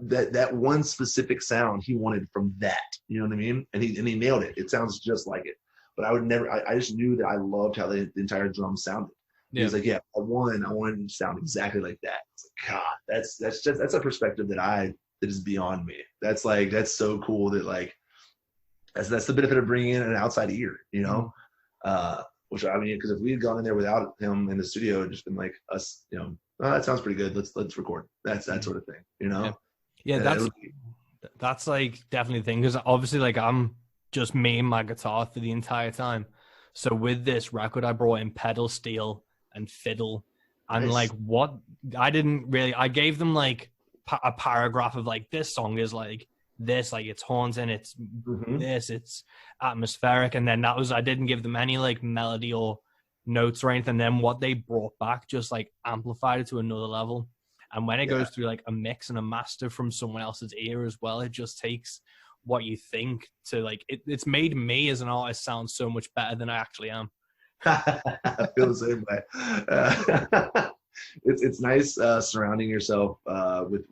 that one specific sound he wanted from that. You know what I mean? And he nailed it. It sounds just like it. But I would never. I just knew that I loved how the entire drum sounded. He was like, yeah, I wanted it to sound exactly like that. It's like, God, that's a perspective that is beyond me. That's so cool that like that's the benefit of bringing in an outside ear, you know. Which I mean, because if we had gone in there without him in the studio, it'd just been like us, you know, oh, that sounds pretty good. Let's record. That's that sort of thing, you know. Yeah, that's like definitely the thing, because obviously like I'm just me and my guitar for the entire time. So with this record, I brought in pedal steel and fiddle, and like what I gave them like a paragraph of like, this song is like this, like it's haunting, it's this, it's atmospheric, and then I didn't give them any like melody or notes or anything. Then what they brought back just like amplified it to another level. And when it goes through like a mix and a master from someone else's ear as well, it just takes what you think to like it's made me as an artist sound so much better than I actually am. I feel the same way. It's nice surrounding yourself with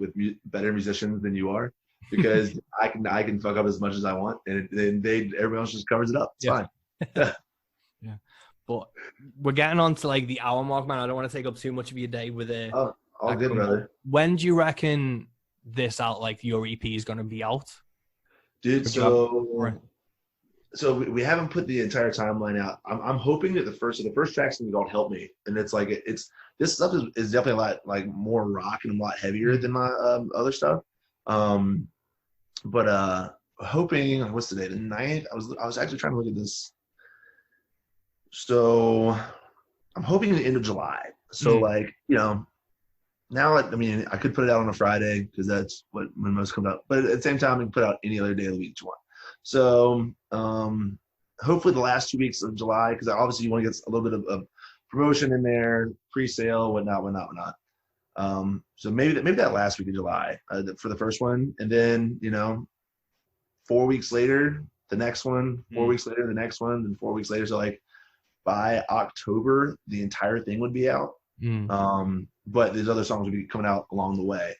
better musicians than you are, because I can fuck up as much as I want, and everyone else just covers it up. It's fine. Yeah, but we're getting on to like the hour mark, man. I don't want to take up too much of your day with it. Oh, all good, brother. When do you reckon your EP is going to be out? Dude, so we haven't put the entire timeline out. I'm hoping that the first track's gonna be called "Help Me," and it's like this stuff is definitely a lot like more rock and a lot heavier than my other stuff. But hoping, what's today? The 9th. I was actually trying to look at this. So I'm hoping the end of July. So like, you know, now I mean I could put it out on a Friday because that's when most comes out. But at the same time, I can put out any other day of the week you want. So hopefully the last 2 weeks of July, because obviously you want to get a little bit of promotion in there, pre-sale, whatnot. So maybe that last week of July for the first one, and then, you know, 4 weeks later the next one, 4 weeks later the next one, and 4 weeks later. So like by October the entire thing would be out. But these other songs would be coming out along the way,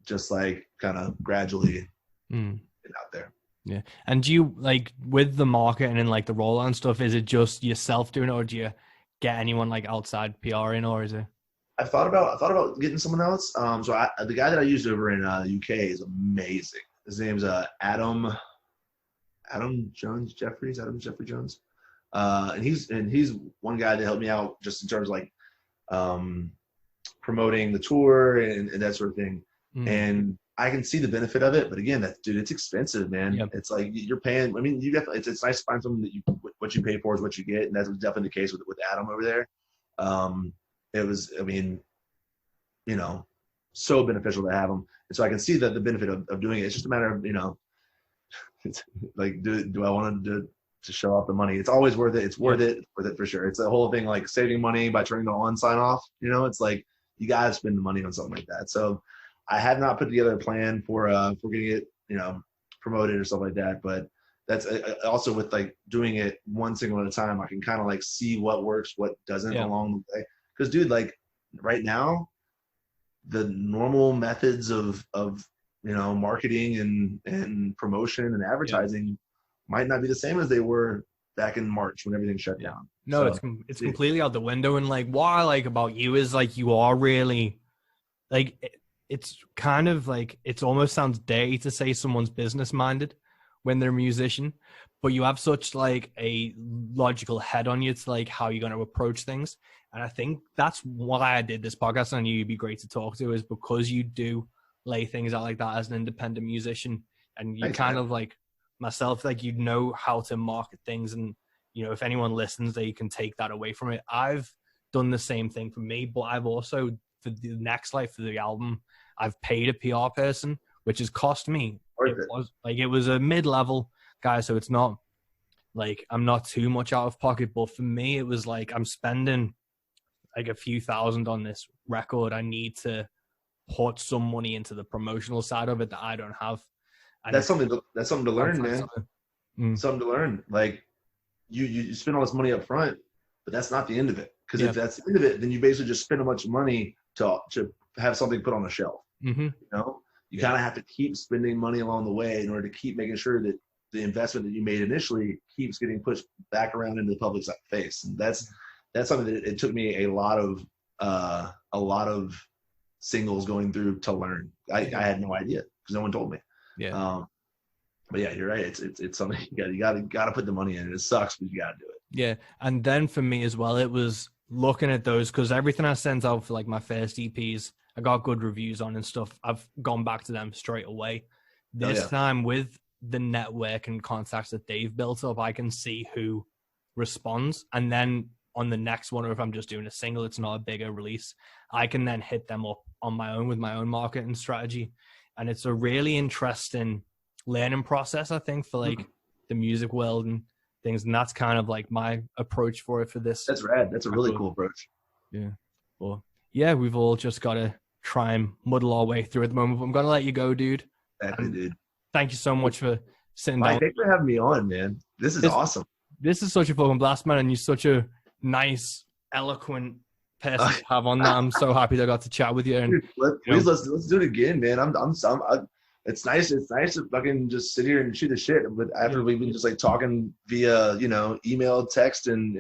just like kind of gradually out there. Yeah. And do you, like, with the marketing and like the rollout and stuff, is it just yourself doing it, or do you get anyone like outside PR in, or is it? I thought about getting someone else. So the guy that I used over in UK is amazing. His name's Adam Jeffrey Jones. And he's one guy that helped me out just in terms of like promoting the tour and that sort of thing. And I can see the benefit of it, but again, it's expensive, man. Yep. It's like you're paying. I mean, you definitely. It's nice to find something that what you pay for is what you get, and that was definitely the case with Adam over there. It was, I mean, you know, so beneficial to have him, and so I can see the benefit of doing it. It's just a matter of, you know, it's like, do I want to show off the money? It's always worth it. It's worth it for sure. It's the whole thing, like saving money by turning the on sign off. You know, it's like you gotta spend the money on something like that. So I have not put together a plan for getting it, you know, promote it or stuff like that. But that's also with like doing it one single at a time. I can kind of like see what works, what doesn't along the way. Because dude, like right now, the normal methods of marketing and promotion and advertising might not be the same as they were back in March when everything shut down. No, so, it's completely out the window. And like what I like about you is like you are really like it's kind of like it almost sounds dirty to say someone's business minded when they're a musician, but you have such like a logical head on you to like how you're going to approach things. And I think that's why I did this podcast. I knew you'd be great to talk to, is because you do lay things out like that as an independent musician, and you kind of like myself, like you know how to market things, and you know if anyone listens, they can take that away from it. I've done the same thing for me, but I've also for the next life for the album, I've paid a PR person, which has cost me. It was a mid-level guy, so it's not like I'm not too much out of pocket. But for me, it was like I'm spending like a few thousand on this record. I need to put some money into the promotional side of it that I don't have. And that's something to learn, man. Something to learn. Like you spend all this money up front, but that's not the end of it. Because if that's the end of it, then you basically just spend a bunch of money to have something put on the shelf. You know, you kind of have to keep spending money along the way in order to keep making sure that the investment that you made initially keeps getting pushed back around into the public's face. And that's something that it took me a lot of singles going through to learn. I had no idea because no one told me. But yeah, you're right. It's something you got to put the money in. It sucks, but you got to do it. Yeah, and then for me as well, it was looking at those, because everything I sent out for like my first EPs, I got good reviews on and stuff. I've gone back to them straight away. This time with the network and contacts that they've built up, I can see who responds, and then on the next one, or if I'm just doing a single, it's not a bigger release, I can then hit them up on my own with my own marketing strategy. And it's a really interesting learning process, I think, for like the music world and things. And that's kind of like my approach for it for this. That's rad. That's a really cool approach. Yeah. Well, yeah, we've all just got to try and muddle our way through at the moment. But I'm going to let you go, dude. Exactly, dude. Thank you so much for sitting down. Thanks for having me on, man. This is awesome. This is such a fucking blast, man. And you're such a nice, eloquent person to have on that. I'm so happy that I got to chat with you. And let's do it again, man. It's nice to fucking just sit here and shoot the shit. But after we've been just like talking via email, text, and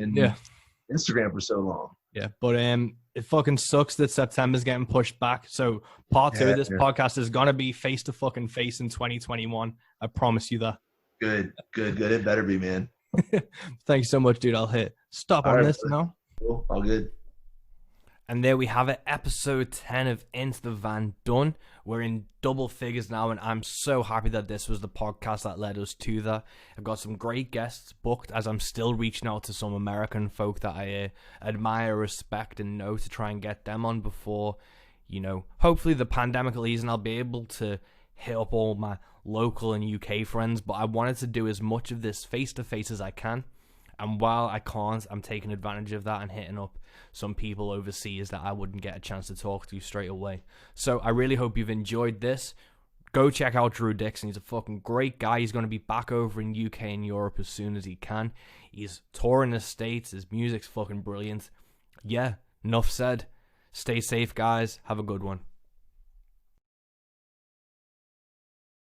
Instagram for so long. Yeah, but it fucking sucks that September's getting pushed back. So part 2 of this podcast is gonna be face to fucking face in 2021. I promise you that. Good. It better be, man. Thank you so much, dude. I'll hit stop on this now. Cool. All good. And there we have it, episode 10 of Into the Van done. We're in double figures now, and I'm so happy that this was the podcast that led us to that. I've got some great guests booked, as I'm still reaching out to some American folk that I admire, respect, and know to try and get them on before, hopefully the pandemic will ease and I'll be able to hit up all my local and UK friends. But I wanted to do as much of this face-to-face as I can. And while I can't, I'm taking advantage of that and hitting up some people overseas that I wouldn't get a chance to talk to straight away. So I really hope you've enjoyed this. Go check out Drew Dixon. He's a fucking great guy. He's going to be back over in UK and Europe as soon as he can. He's touring the States. His music's fucking brilliant. Yeah, enough said. Stay safe, guys. Have a good one.